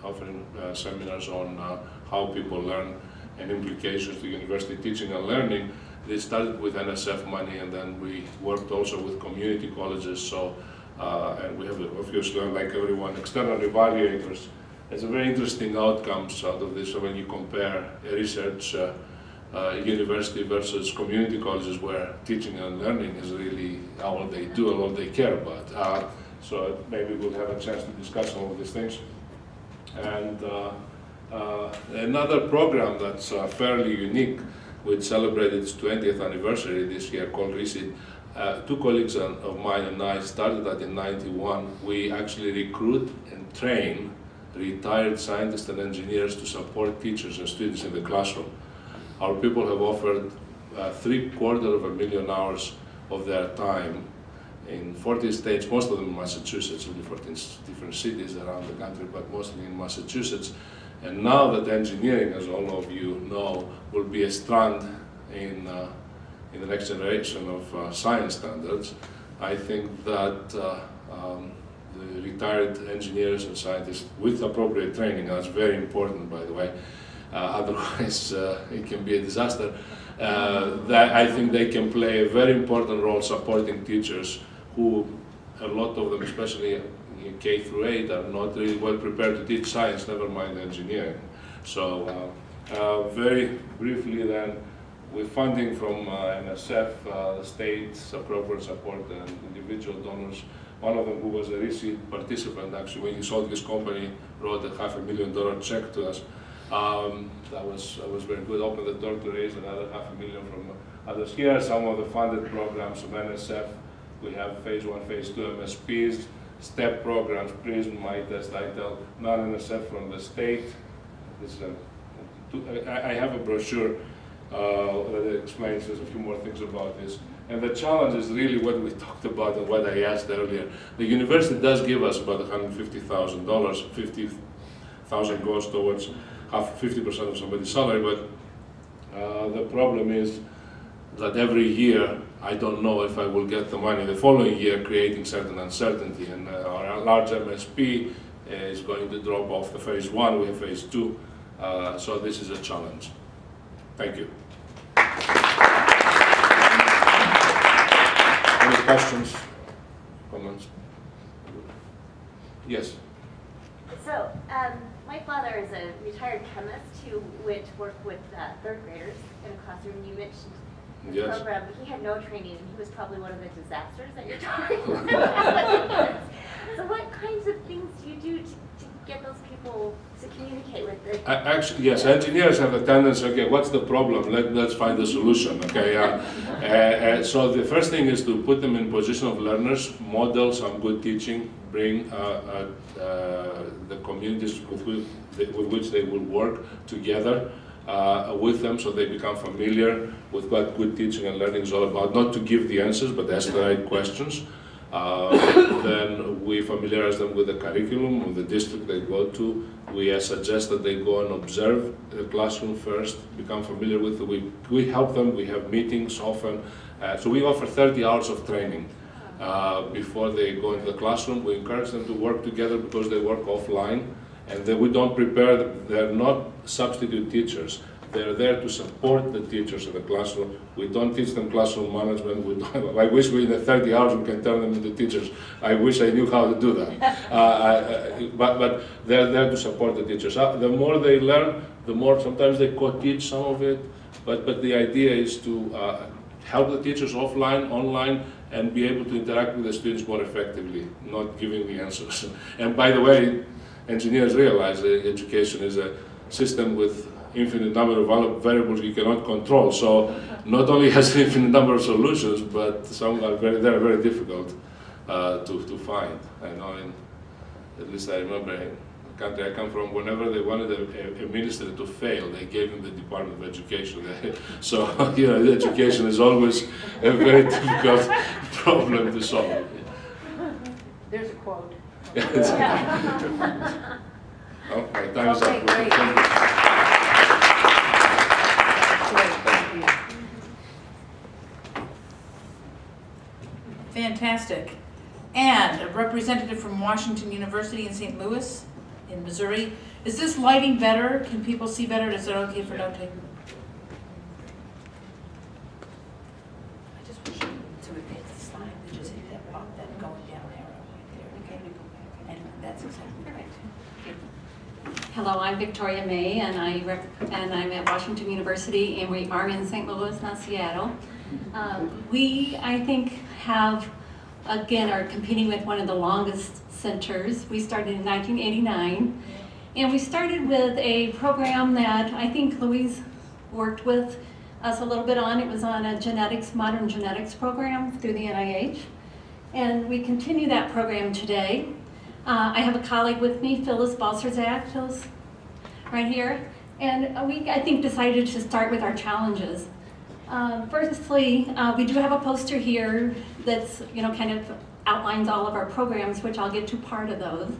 offering seminars on how people learn and implications to university teaching and learning. They started with NSF money, and then we worked also with community colleges. So, and we have obviously, like everyone, external evaluators. It's a very interesting outcomes out of this. So when you compare a research university versus community colleges, where teaching and learning is really all they do and all they care about. So maybe we'll have a chance to discuss all of these things. And another program that's fairly unique, which celebrated its 20th anniversary this year, called RESEED. Two colleagues of mine and I started that in '91. We actually recruit and train retired scientists and engineers to support teachers and students in the classroom. Our people have offered 750,000 hours of their time in 40 states, most of them in Massachusetts, only 14 different cities around the country, but mostly in Massachusetts. And now that engineering, as all of you know, will be a strand in the next generation of science standards, I think that the retired engineers and scientists with appropriate training, and that's very important, by the way, otherwise it can be a disaster, that I think they can play a very important role supporting teachers who, a lot of them, especially in K through 8, are not really well prepared to teach science, never mind engineering. So very briefly then, with funding from NSF, the state's appropriate support and individual donors, one of them who was a RESEED participant, actually, when he sold his company, wrote a $500,000 check to us. That was very good, opened the door to raise another $500,000 from others here. Some of the funded programs from NSF, we have phase 1, phase 2 MSPs, STEP programs, PRISM, MyTest, ITEL, non-NSF from the state. This is I have a brochure that explains there's a few more things about this. And the challenge is really what we talked about and what I asked earlier. The university does give us about $150,000. 50,000 goes towards 50% of somebody's salary, but the problem is that every year I don't know if I will get the money the following year, creating certain uncertainty. And our large MSP is going to drop off the phase 1, we have phase 2. So this is a challenge. Thank you. Any questions, comments? Yes. So, my father is a retired chemist who went to work with third graders in a classroom. You mentioned the Yes. program. He had no training, and he was probably one of the disasters that you're talking about. So what kinds of things do you do to get those people to communicate with the... Actually, yes, engineers have a tendency, okay, what's the problem? Let's find a solution, okay? So the first thing is to put them in position of learners, model some good teaching, bring the communities with which they will work together with them so they become familiar with what good teaching and learning is all about. Not to give the answers, but ask the right questions. Then we familiarize them with the curriculum of the district they go to. We suggest that they go and observe the classroom first, become familiar with it. We help them, we have meetings often. So we offer 30 hours of training before they go into the classroom. We encourage them to work together because they work offline. And then we don't prepare them. They're not substitute teachers. They're there to support the teachers in the classroom. We don't teach them classroom management. We don't, I wish we in the 30 hours we can turn them into teachers. I wish I knew how to do that. But they're there to support the teachers. The more they learn, the more sometimes they co-teach some of it. But the idea is to help the teachers offline, online, and be able to interact with the students more effectively, not giving the answers. And by the way, engineers realize that education is a system with infinite number of variables you cannot control. So not only has an infinite number of solutions, but some are very difficult to find. I know, at least I remember in the country I come from, whenever they wanted a minister to fail, they gave him the Department of Education. So you know, education is always a very difficult problem to solve. There's a quote. Oh, my time is Okay, up. great. Thank you. Fantastic. And a representative from Washington University in St. Louis, in Missouri. Is this lighting better? Can people see better? Is it okay for note taking? I just wish you to advance the slide. They just hit that bump, that going down arrow right there. Okay. And that's exactly right. Hello, I'm Victoria May, and I'm at Washington University, and we are in St. Louis, not Seattle. We, I think, are competing with one of the longest centers. We started in 1989, and we started with a program that I think Louise worked with us a little bit on. It was on a modern genetics program through the NIH, and we continue that program today. I have a colleague with me, Phyllis Balserzak, Phyllis, right here, and we, I think, decided to start with our challenges. Firstly, we do have a poster here that's, kind of outlines all of our programs, which I'll get to part of those.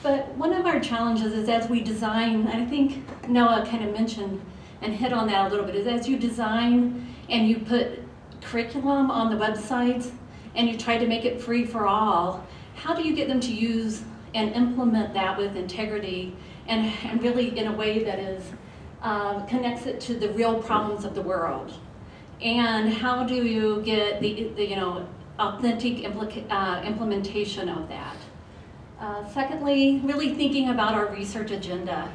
But one of our challenges is as we design, and I think Noah kind of mentioned and hit on that a little bit, is as you design and you put curriculum on the websites and you try to make it free for all, how do you get them to use and implement that with integrity and really in a way that is connects it to the real problems of the world? And how do you get the authentic implementation of that? Secondly, really thinking about our research agenda.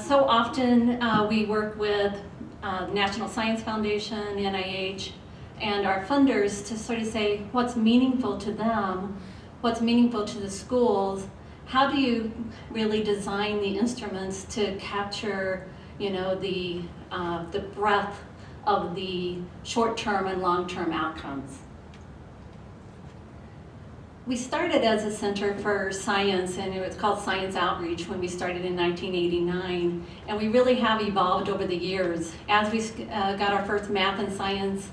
So often we work with National Science Foundation, NIH, and our funders to sort of say what's meaningful to them, what's meaningful to the schools. How do you really design the instruments to capture, the breadth of the short-term and long-term outcomes? We started as a center for science, and it was called Science Outreach when we started in 1989, and we really have evolved over the years. As we got our first math and science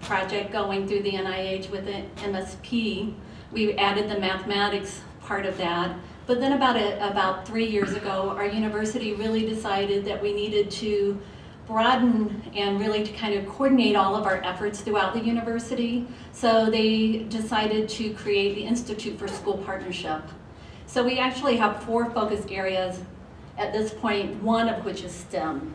project going through the NIH with the MSP, we added the mathematics part of that. But then about 3 years ago, our university really decided that we needed to broaden and really to kind of coordinate all of our efforts throughout the university. So they decided to create the Institute for School Partnership. So we actually have 4 focus areas at this point, one of which is STEM.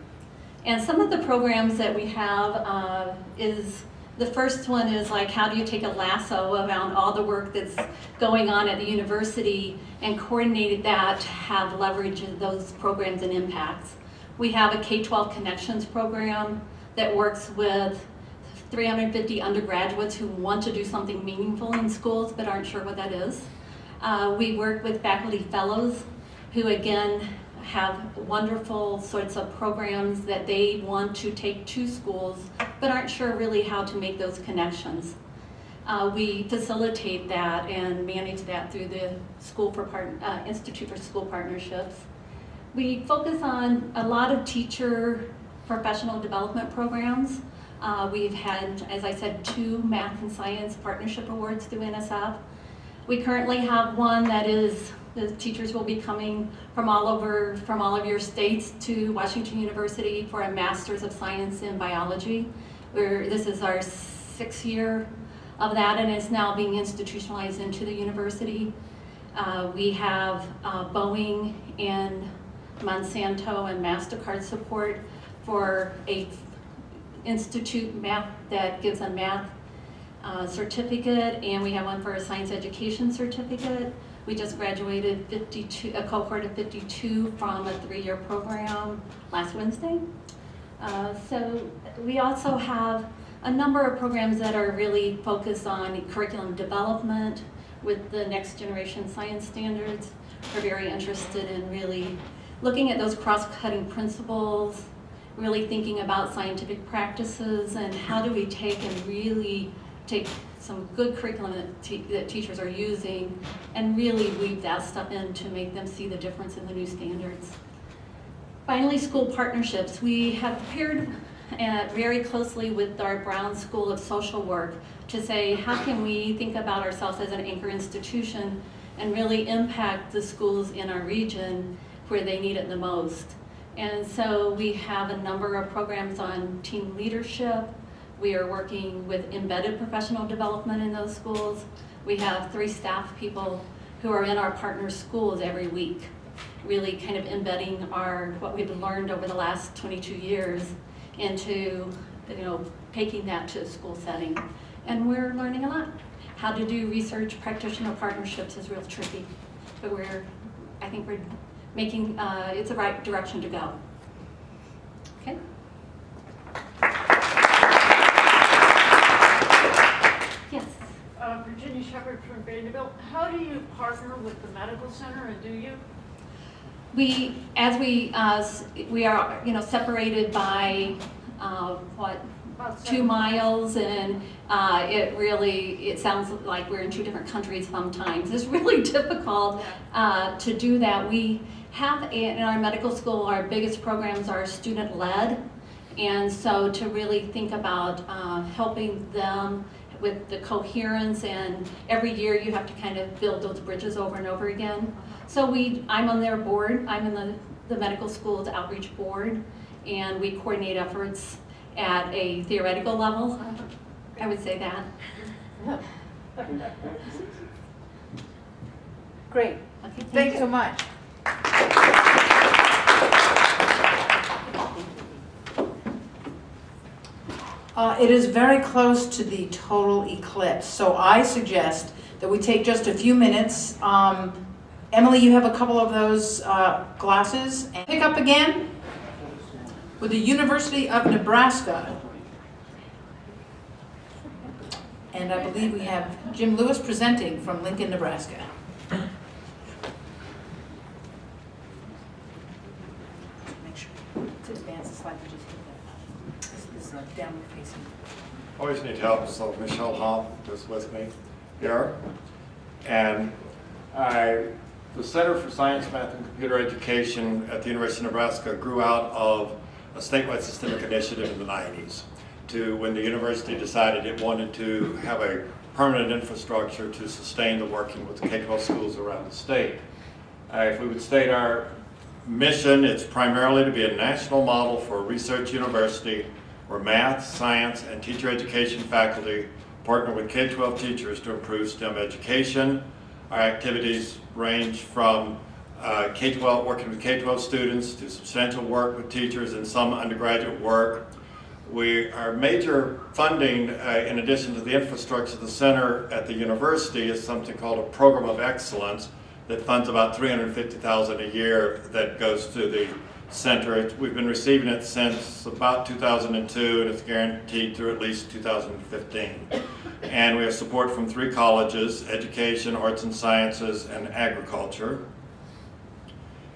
And some of the programs that we have is The first one is like, how do you take a lasso around all the work that's going on at the university and coordinate that to have leverage in those programs and impacts? We have a K-12 Connections program that works with 350 undergraduates who want to do something meaningful in schools but aren't sure what that is. We work with faculty fellows who, again, have wonderful sorts of programs that they want to take to schools but aren't sure really how to make those connections. We facilitate that and manage that through the Institute for School Partnerships. We focus on a lot of teacher professional development programs. We've had, as I said, 2 math and science partnership awards through NSF. We currently have one that is, the teachers will be coming from all of your states to Washington University for a Master's of Science in Biology. This is our 6th year of that, and it's now being institutionalized into the university. We have Boeing and Monsanto and MasterCard support for a institute math that gives a math certificate, and we have one for a science education certificate. We just graduated a cohort of 52 from a 3-year program last Wednesday. So we also have a number of programs that are really focused on curriculum development with the next generation science standards. We're very interested in really looking at those cross-cutting principles, really thinking about scientific practices and how do we take and really take some good curriculum that teachers are using and really weave that stuff in to make them see the difference in the new standards. Finally, school partnerships. We have paired very closely with our Brown School of Social Work to say, how can we think about ourselves as an anchor institution and really impact the schools in our region where they need it the most. And so we have a number of programs on team leadership. We are working with embedded professional development in those schools. We have 3 staff people who are in our partner schools every week, really kind of embedding what we've learned over the last 22 years into, taking that to a school setting. And we're learning a lot. How to do research practitioner partnerships is real tricky, but I think we're making, it's the right direction to go. Okay. Yes. Virginia Shepherd from Vanderbilt. How do you partner with the medical center, and do you? We are, separated by, 2 miles, and it sounds like we're in 2 different countries sometimes. It's really difficult to do that. We have, in our medical school, our biggest programs are student-led, and so to really think about helping them with the coherence, and every year you have to kind of build those bridges over and over again. So I'm on their board. I'm in the medical school's outreach board, and we coordinate efforts at a theoretical level. I would say that. Great. Okay, Thank you so much. It is very close to the total eclipse, so I suggest that we take just a few minutes. Emily, you have a couple of those glasses. And pick up again with the University of Nebraska. And I believe we have Jim Lewis presenting from Lincoln, Nebraska. Make sure to advance the slide. This is downward facing. Always need help, so Michelle Hall is with me here. And the Center for Science, Math, and Computer Education at the University of Nebraska grew out of a statewide systemic initiative in the 90s to when the university decided it wanted to have a permanent infrastructure to sustain the working with the K-12 schools around the state. If we would state our mission, it's primarily to be a national model for a research university where math, science, and teacher education faculty partner with K-12 teachers to improve STEM education. Our activities range from K-12, working with K-12 students to substantial work with teachers and some undergraduate work Our major funding, in addition to the infrastructure of the center at the university, is something called a Program of Excellence that funds about $350,000 a year that goes to the center. We've been receiving it since about 2002, and it's guaranteed through at least 2015. And we have support from 3 colleges: education, arts and sciences, and agriculture.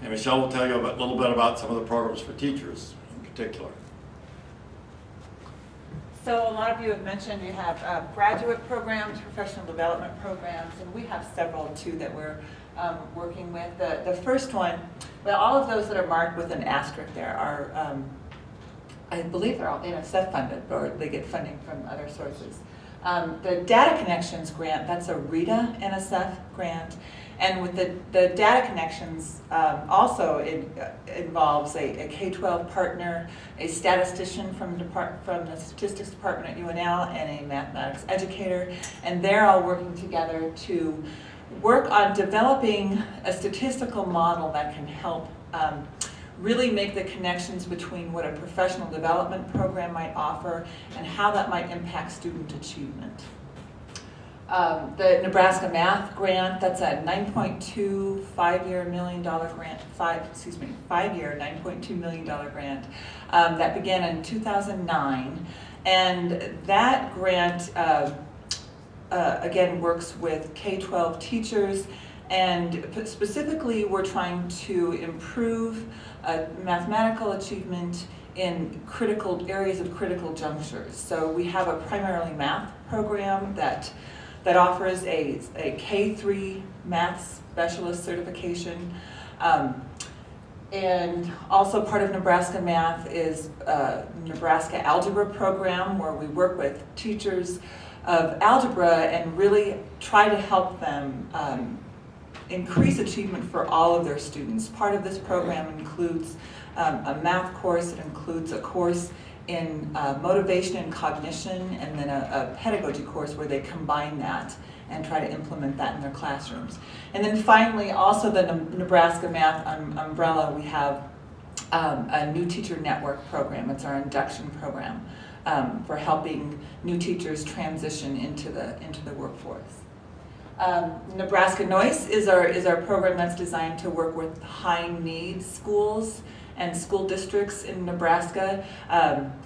And Michelle will tell you a little bit about some of the programs for teachers in particular. So a lot of you have mentioned you have graduate programs, professional development programs, and we have several too that we're working with. The first one, well, all of those that are marked with an asterisk there are, I believe they're all NSF funded, or they get funding from other sources. The Data Connections grant, that's a RITA NSF grant. And with the Data Connections, also it involves a K-12 partner, a statistician from the statistics department at UNL, and a mathematics educator. And they're all working together to work on developing a statistical model that can help really make the connections between what a professional development program might offer and how that might impact student achievement. The Nebraska Math Grant, that's a $9.2 5-year $1 million grant, 5-year $9.2 million grant that began in 2009. And that grant, again, works with K-12 teachers, and specifically we're trying to improve mathematical achievement in critical areas of critical junctures. So we have a primarily math program that offers a K-3 math specialist certification. And also part of Nebraska Math is Nebraska Algebra program, where we work with teachers of algebra and really try to help them increase achievement for all of their students. Part of this program includes a math course. It includes a course in motivation and cognition, and then a pedagogy course where they combine that and try to implement that in their classrooms. And then finally, also the Nebraska Math umbrella, we have a new teacher network program. It's our induction program for helping new teachers transition into the workforce. Nebraska Noise is our program that's designed to work with high need schools and school districts in Nebraska.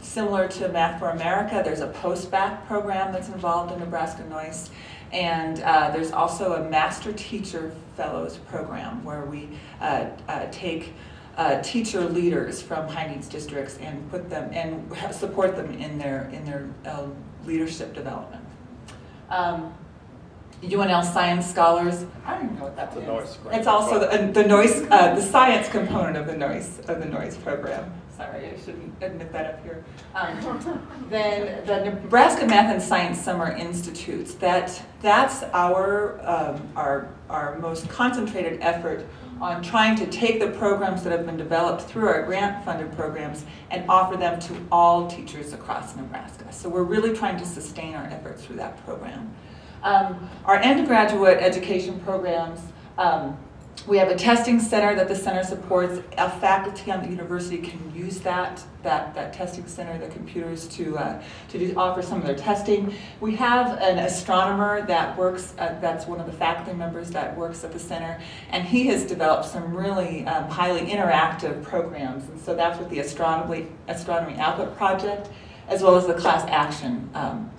Similar to Math for America, there's a post-bac program that's involved in Nebraska Noise. And there's also a Master Teacher Fellows program where we take teacher leaders from high needs districts and put them and support them in their leadership development. UNL Science Scholars. I don't even know what that is. It's also the noise, the science component of the noise program. Sorry, I shouldn't admit that up here. Then the Nebraska Math and Science Summer Institutes. That's our most concentrated effort on trying to take the programs that have been developed through our grant-funded programs and offer them to all teachers across Nebraska. So we're really trying to sustain our efforts through that program. Our undergraduate education programs, we have a testing center that the center supports. Faculty on the university can use that testing center, the computers, to offer some of their testing. We have an astronomer that works, that's one of the faculty members that works at the center, and he has developed some really highly interactive programs. And so that's what the Astronomy Output Project, as well as the Class Action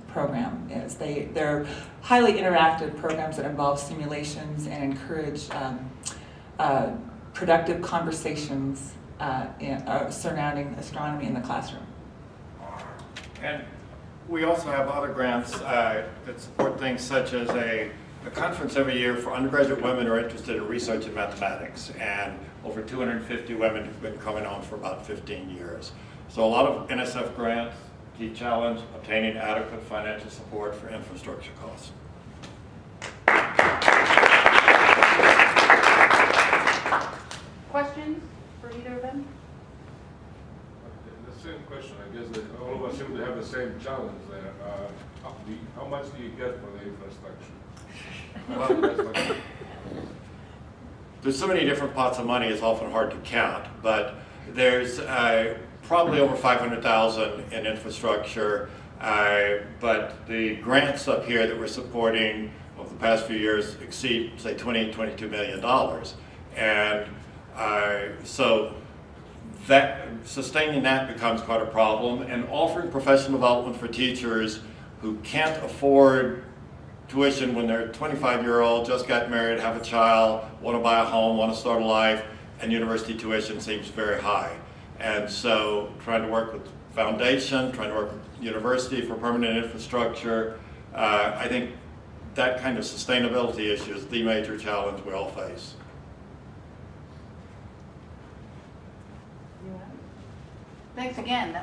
program is. They're highly interactive programs that involve simulations and encourage productive conversations surrounding astronomy in the classroom. And we also have other grants that support things such as a conference every year for undergraduate women who are interested in research in mathematics, and over 250 women have been coming on for about 15 years. So a lot of NSF grants. Key challenge, obtaining adequate financial support for infrastructure costs. Questions for either of them? The same question, I guess that all of us seem to have the same challenge there. How much do you get for the infrastructure? There's so many different pots of money, it's often hard to count, but there's probably over 500,000 in infrastructure, but the grants up here that we're supporting over the past few years exceed, say, $22 million. And so that sustaining that becomes quite a problem, and offering professional development for teachers who can't afford tuition when they're 25-year-old, just got married, have a child, want to buy a home, want to start a life, and university tuition seems very high. And so trying to work with foundation, trying to work with university for permanent infrastructure, I think that kind of sustainability issue is the major challenge we all face. Thanks again.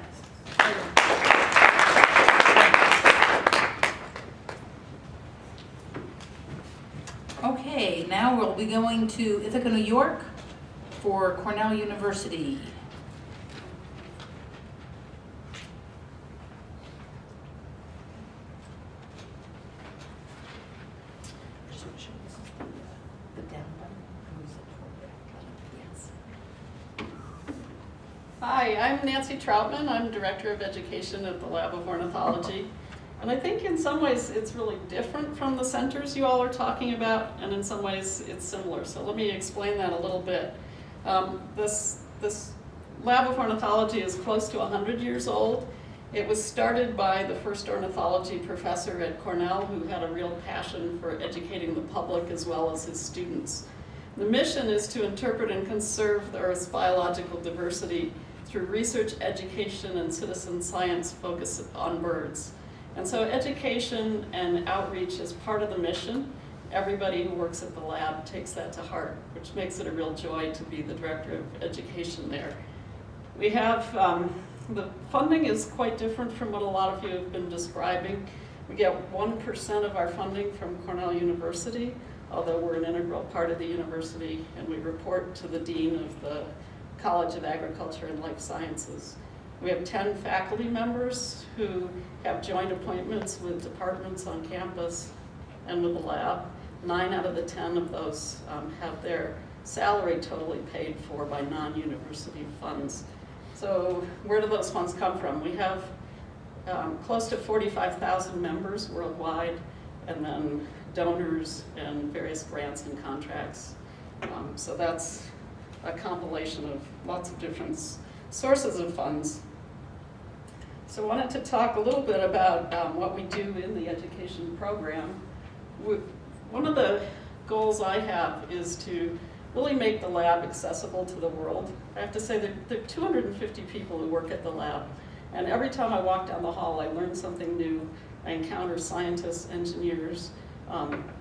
Okay, now we'll be going to Ithaca, New York for Cornell University. Hi, I'm Nancy Troutman. I'm Director of Education at the Lab of Ornithology. And I think in some ways it's really different from the centers you all are talking about, and in some ways it's similar. So let me explain that a little bit. This Lab of Ornithology is close to 100 years old. It was started by the first ornithology professor at Cornell, who had a real passion for educating the public as well as his students. The mission is to interpret and conserve the Earth's biological diversity through research, education, and citizen science focused on birds. And so education and outreach is part of the mission. Everybody who works at the lab takes that to heart, which makes it a real joy to be the Director of Education there. We have, the funding is quite different from what a lot of you have been describing. We get 1% of our funding from Cornell University, although we're an integral part of the university, and we report to the Dean of the College of Agriculture and Life Sciences. We have 10 faculty members who have joint appointments with departments on campus and with the lab. 9 out of the 10 of those have their salary totally paid for by non-university funds. So where do those funds come from? We have close to 45,000 members worldwide, and then donors and various grants and contracts. So that's a compilation of lots of different sources of funds. So I wanted to talk a little bit about what we do in the education program. One of the goals I have is to really make the lab accessible to the world. I have to say that there are 250 people who work at the lab, and every time I walk down the hall I learn something new. I encounter scientists, engineers,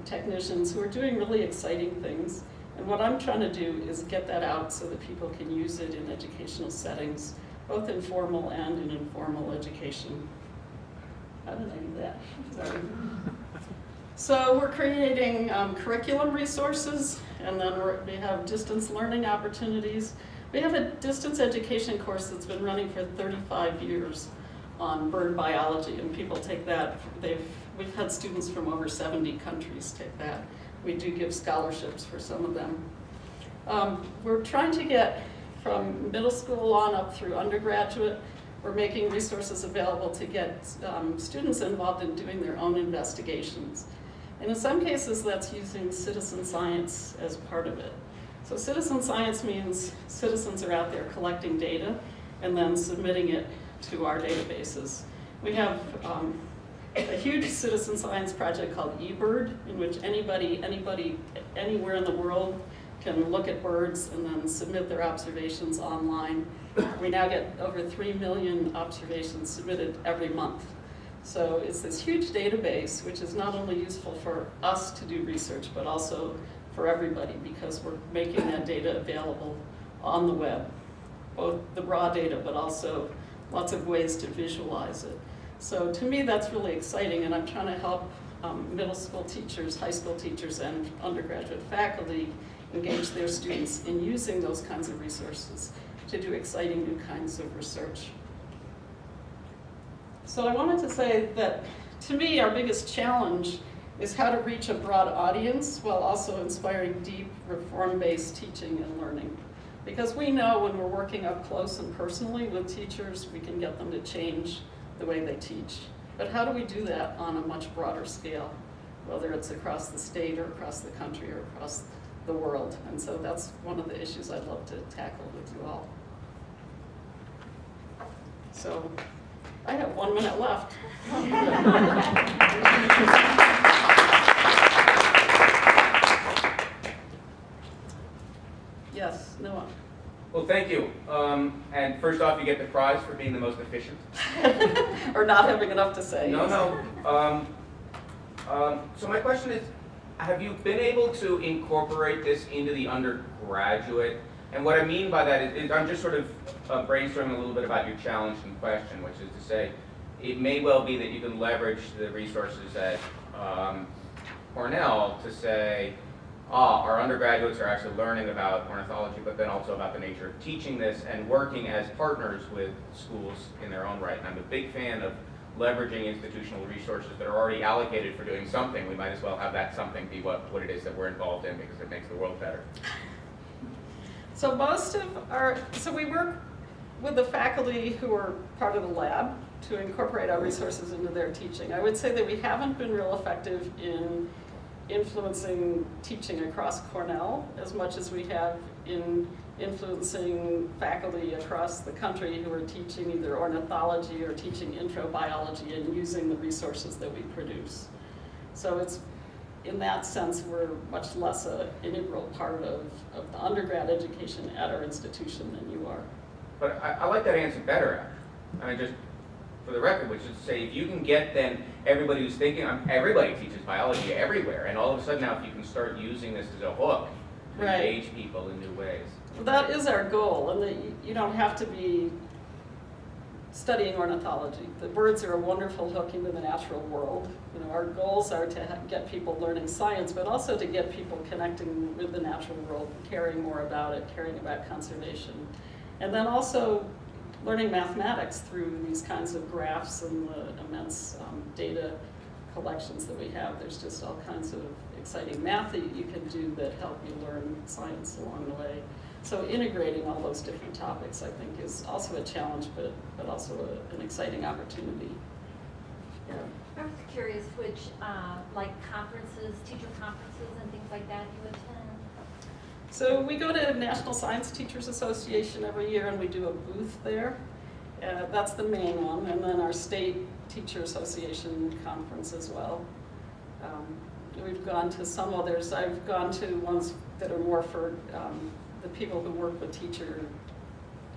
technicians who are doing really exciting things. And what I'm trying to do is get that out so that people can use it in educational settings, both in formal and in informal education. How did I do that? Sorry. So we're creating curriculum resources, and then we have distance learning opportunities. We have a distance education course that's been running for 35 years on bird biology, and people take that. We've had students from over 70 countries take that. We do give scholarships for some of them. We're trying to get from middle school on up through undergraduate. We're making resources available to get students involved in doing their own investigations. And in some cases, that's using citizen science as part of it. So citizen science means citizens are out there collecting data and then submitting it to our databases. We have a huge citizen science project called eBird, in which anybody anywhere in the world can look at birds and then submit their observations online. We now get over 3 million observations submitted every month. So it's this huge database, which is not only useful for us to do research, but also for everybody, because we're making that data available on the web, both the raw data, but also lots of ways to visualize it. So to me, that's really exciting, and I'm trying to help middle school teachers, high school teachers, and undergraduate faculty engage their students in using those kinds of resources to do exciting new kinds of research. So I wanted to say that, to me, our biggest challenge is how to reach a broad audience while also inspiring deep, reform-based teaching and learning. Because we know when we're working up close and personally with teachers, we can get them to change the way they teach. But how do we do that on a much broader scale, whether it's across the state or across the country or across the world? And so that's one of the issues I'd love to tackle with you all. So I have 1 minute left. Yes, Noah. Well, thank you. And first off, you get the prize for being the most efficient. Or not having enough to say. No. So my question is, have you been able to incorporate this into the undergraduate? And what I mean by that is I'm just sort of brainstorming a little bit about your challenge and question, which is to say, it may well be that you can leverage the resources at Cornell to say, our undergraduates are actually learning about ornithology, but then also about the nature of teaching this and working as partners with schools in their own right. And I'm a big fan of leveraging institutional resources that are already allocated for doing something. We might as well have that something be what it is that we're involved in, because it makes the world better. So we work with the faculty who are part of the lab to incorporate our resources into their teaching. I would say that we haven't been real effective in influencing teaching across Cornell as much as we have in influencing faculty across the country who are teaching either ornithology or teaching intro biology and using the resources that we produce. So it's, in that sense, we're much less an integral part of the undergrad education at our institution than you are. But I like that answer better. I mean, just for the record, which is to say, if you can get then everybody who's thinking, everybody teaches biology everywhere, and all of a sudden now if you can start using this as a hook to engage people in new ways. Well, that is our goal, and that you don't have to be studying ornithology. The birds are a wonderful hook into the natural world. You know, our goals are to get people learning science, but also to get people connecting with the natural world, caring more about it, caring about conservation. And then also learning mathematics through these kinds of graphs and the immense data collections that we have. There's just all kinds of exciting math that you can do that help you learn science along the way. So integrating all those different topics, I think, is also a challenge, but also an exciting opportunity. Yeah. I was curious which, like conferences, teacher conferences and things like that you attend? So we go to National Science Teachers Association every year and we do a booth there. That's the main one, and then our State Teacher Association conference as well. We've gone to some others. I've gone to ones that are more for the people who work with teacher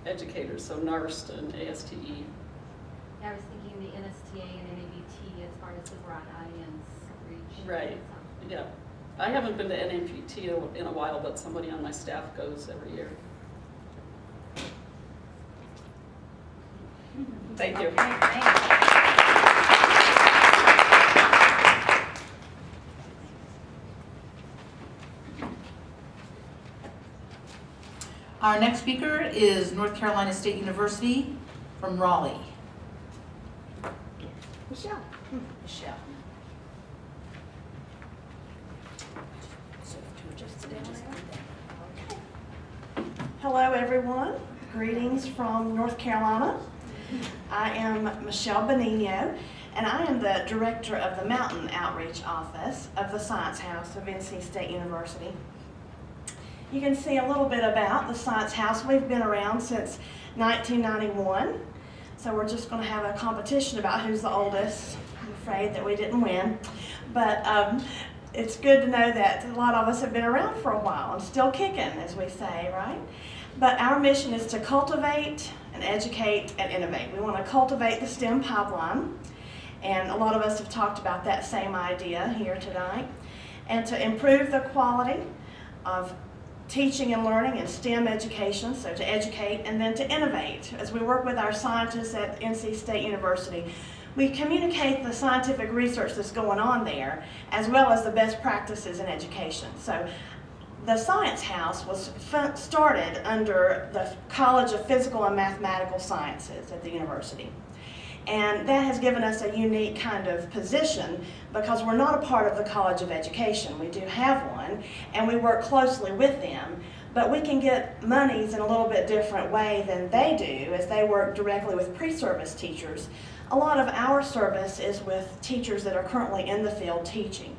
educators, so NARST and ASTE. Yeah, I was thinking the NSTA and NABT as far as the broad audience reach. Right, yeah. I haven't been to NABT in a while, but somebody on my staff goes every year. Thank you. Okay, thanks. Our next speaker is North Carolina State University from Raleigh. Michelle. Michelle. Hello, everyone. Greetings from North Carolina. I am Michelle Benigno, and I am the director of the Mountain Outreach Office of the Science House of NC State University. You can see a little bit about the Science House. We've been around since 1991, so we're just going to have a competition about who's the oldest. I'm afraid that we didn't win, but it's good to know that a lot of us have been around for a while and still kicking, as we say, right? But our mission is to cultivate and educate and innovate. We want to cultivate the STEM pipeline, and a lot of us have talked about that same idea here tonight, and to improve the quality of teaching and learning in STEM education, so to educate and then to innovate. As we work with our scientists at NC State University, we communicate the scientific research that's going on there, as well as the best practices in education. So the Science House was started under the College of Physical and Mathematical Sciences at the university. And that has given us a unique kind of position because we're not a part of the College of Education. We do have one, and we work closely with them, But we can get monies in a little bit different way than they do, as they work directly with pre-service teachers. A lot of our service is with teachers that are currently in the field teaching.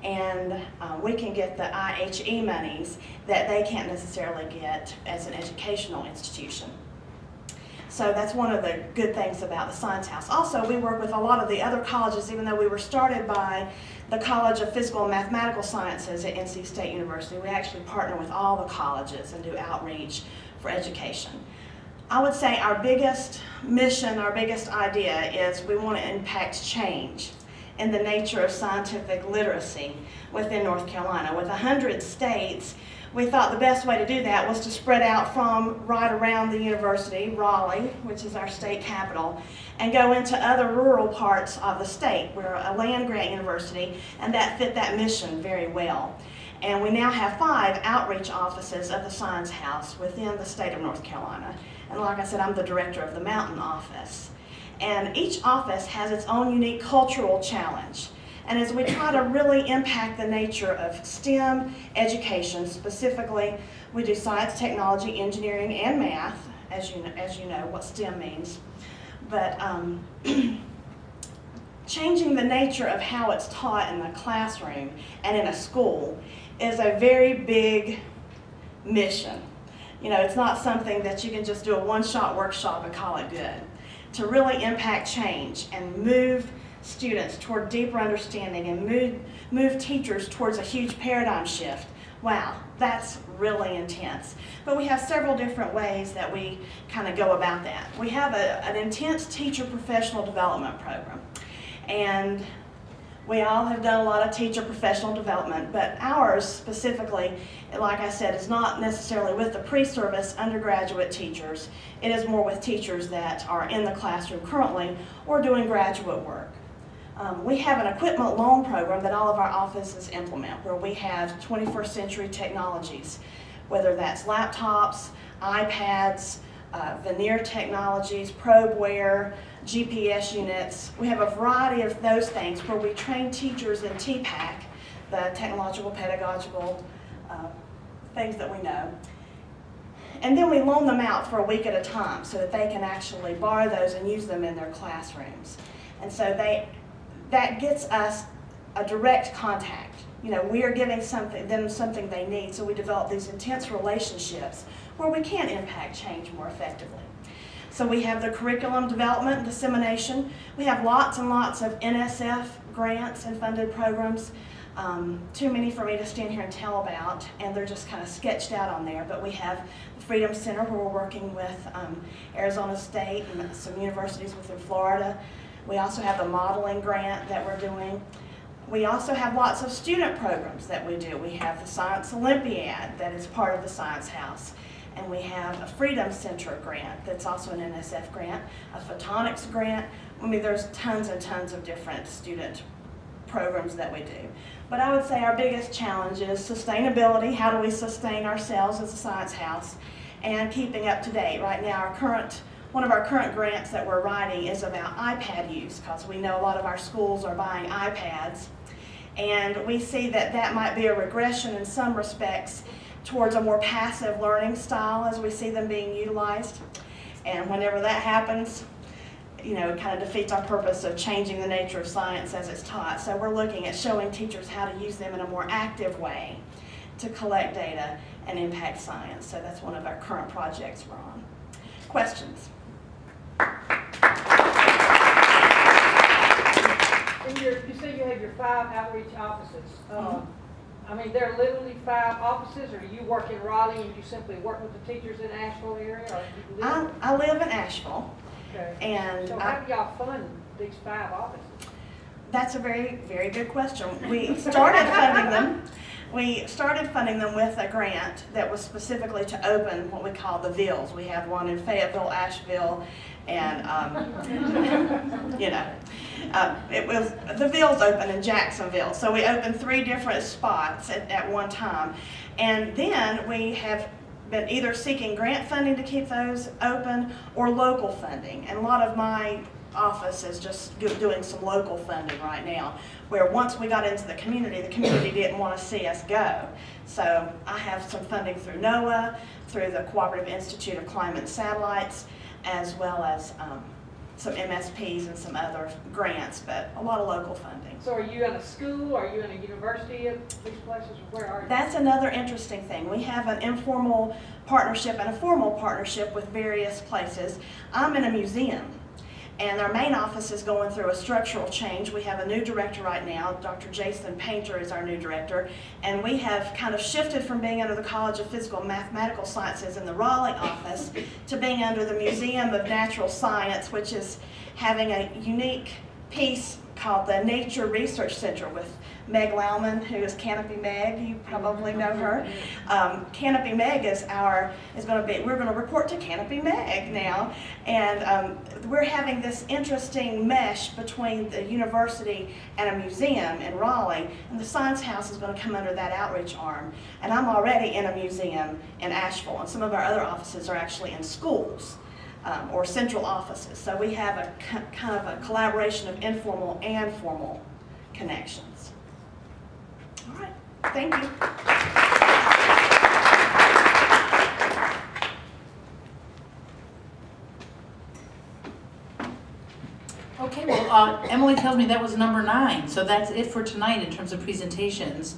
And we can get the IHE monies that they can't necessarily get as an educational institution. So that's one of the good things about the Science House. Also, we work with a lot of the other colleges, even though we were started by the College of Physical and Mathematical Sciences at NC State University. We actually partner with all the colleges and do outreach for education. I would say our biggest mission, our biggest idea is we want to impact change in the nature of scientific literacy within North Carolina. With 100 states, we thought the best way to do that was to spread out from right around the university, Raleigh, which is our state capital, and go into other rural parts of the state. We're a land-grant university, and that fit that mission very well. And we now have 5 outreach offices of the Science House within the state of North Carolina. And like I said, I'm the director of the Mountain Office. And each office has its own unique cultural challenge. And as we try to really impact the nature of STEM education, specifically, we do science, technology, engineering, and math, as you know what STEM means. But changing the nature of how it's taught in the classroom and in a school is a very big mission. You know, it's not something that you can just do a one-shot workshop and call it good. To really impact change and move students toward deeper understanding and move teachers towards a huge paradigm shift, wow, that's really intense. But we have several different ways that we kind of go about that. We have an intense teacher professional development program. And we all have done a lot of teacher professional development, but ours specifically, like I said, is not necessarily with the pre-service undergraduate teachers. It is more with teachers that are in the classroom currently or doing graduate work. We have an equipment loan program that all of our offices implement, where we have 21st century technologies, whether that's laptops, iPads, veneer technologies, probeware, GPS units. We have a variety of those things where we train teachers in TPAC, the technological, pedagogical things that we know. And then we loan them out for a week at a time so that they can actually borrow those and use them in their classrooms. And so that gets us a direct contact. You know, we are giving them something they need, so we develop these intense relationships where we can impact change more effectively. So we have the curriculum development and dissemination. We have lots and lots of NSF grants and funded programs. Too many for me to stand here and tell about, and they're just kind of sketched out on there. But we have the Freedom Center, where we're working with Arizona State and some universities within Florida. We also have the modeling grant that we're doing. We also have lots of student programs that we do. We have the Science Olympiad that is part of the Science House. And we have a Freedom Center grant that's also an NSF grant, a photonics grant. I mean, there's tons and tons of different student programs that we do. But I would say our biggest challenge is sustainability. How do we sustain ourselves as a Science House? And keeping up to date. Right now, one of our current grants that we're writing is about iPad use, because we know a lot of our schools are buying iPads. And we see that that might be a regression in some respects towards a more passive learning style as we see them being utilized. And whenever that happens, you know, it kind of defeats our purpose of changing the nature of science as it's taught. So we're looking at showing teachers how to use them in a more active way to collect data and impact science. So that's one of our current projects we're on. Questions? You say you have your 5 outreach offices. I mean, there are literally 5 offices, or do you work in Raleigh and you simply work with the teachers in the Asheville area? Or do you live I live in Asheville. Okay. And so how do y'all fund these 5 offices? That's a very, very good question. We started funding them. We started funding them with a grant that was specifically to open what we call the Villes. We have one in Fayetteville, Asheville, and you know, the Villes open in Jacksonville. So we opened 3 different spots at one time, and then we have been either seeking grant funding to keep those open or local funding. And a lot of my office is just doing some local funding right now, where once we got into the community didn't want to see us go. So I have some funding through NOAA, through the Cooperative Institute of Climate and Satellites, as well as some MSPs and some other grants, but a lot of local funding. So are you in a school, are you in a university at these places, or where are you? That's another interesting thing. We have an informal partnership and a formal partnership with various places. I'm in a museum, and our main office is going through a structural change. We have a new director right now. Dr. Jason Painter is our new director, and we have kind of shifted from being under the College of Physical and Mathematical Sciences in the Raleigh office to being under the Museum of Natural Science, which is having a unique piece called the Nature Research Center with Meg Lauman, who is Canopy Meg. You probably know her. Canopy Meg we're going to report to Canopy Meg now, and we're having this interesting mesh between the university and a museum in Raleigh, and the Science House is going to come under that outreach arm. And I'm already in a museum in Asheville, and some of our other offices are actually in schools. Or central offices. So we have a kind of a collaboration of informal and formal connections. All right, thank you. Okay, well, Emily tells me that was number 9, so that's it for tonight in terms of presentations.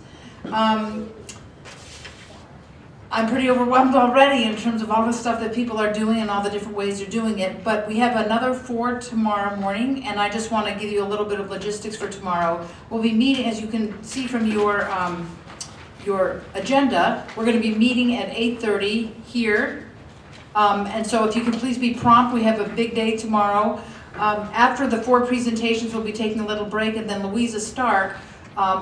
I'm pretty overwhelmed already in terms of all the stuff that people are doing and all the different ways they're doing it, but we have another 4 tomorrow morning, and I just want to give you a little bit of logistics for tomorrow. We'll be meeting, as you can see from your agenda, we're going to be meeting at 8:30 here, and so if you can please be prompt, we have a big day tomorrow. After the 4 presentations, we'll be taking a little break, and then Louisa Stark,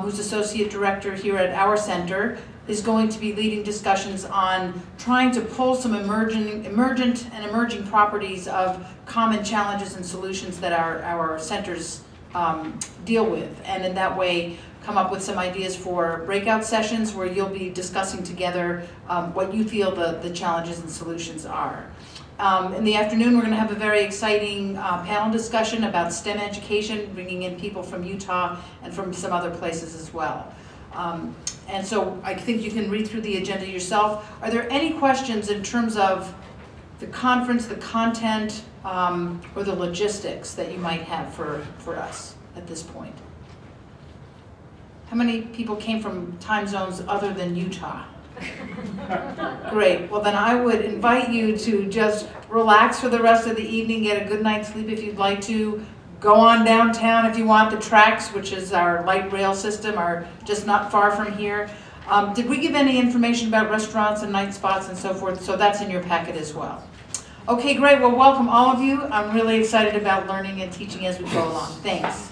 who's Associate Director here at our center, is going to be leading discussions on trying to pull some emerging properties of common challenges and solutions that our centers deal with, and in that way come up with some ideas for breakout sessions where you'll be discussing together what you feel the challenges and solutions are. In the afternoon, we're going to have a very exciting panel discussion about STEM education, bringing in people from Utah and from some other places as well. And so I think you can read through the agenda yourself. Are there any questions in terms of the conference, the content, or the logistics that you might have for us at this point? How many people came from time zones other than Utah? Great. Well, then I would invite you to just relax for the rest of the evening, get a good night's sleep if you'd like to. Go on downtown if you want. The tracks, which is our light rail system, are just not far from here. Did we give any information about restaurants and night spots and so forth? So that's in your packet as well. Okay, great. Well, welcome all of you. I'm really excited about learning and teaching as we go along. Thanks.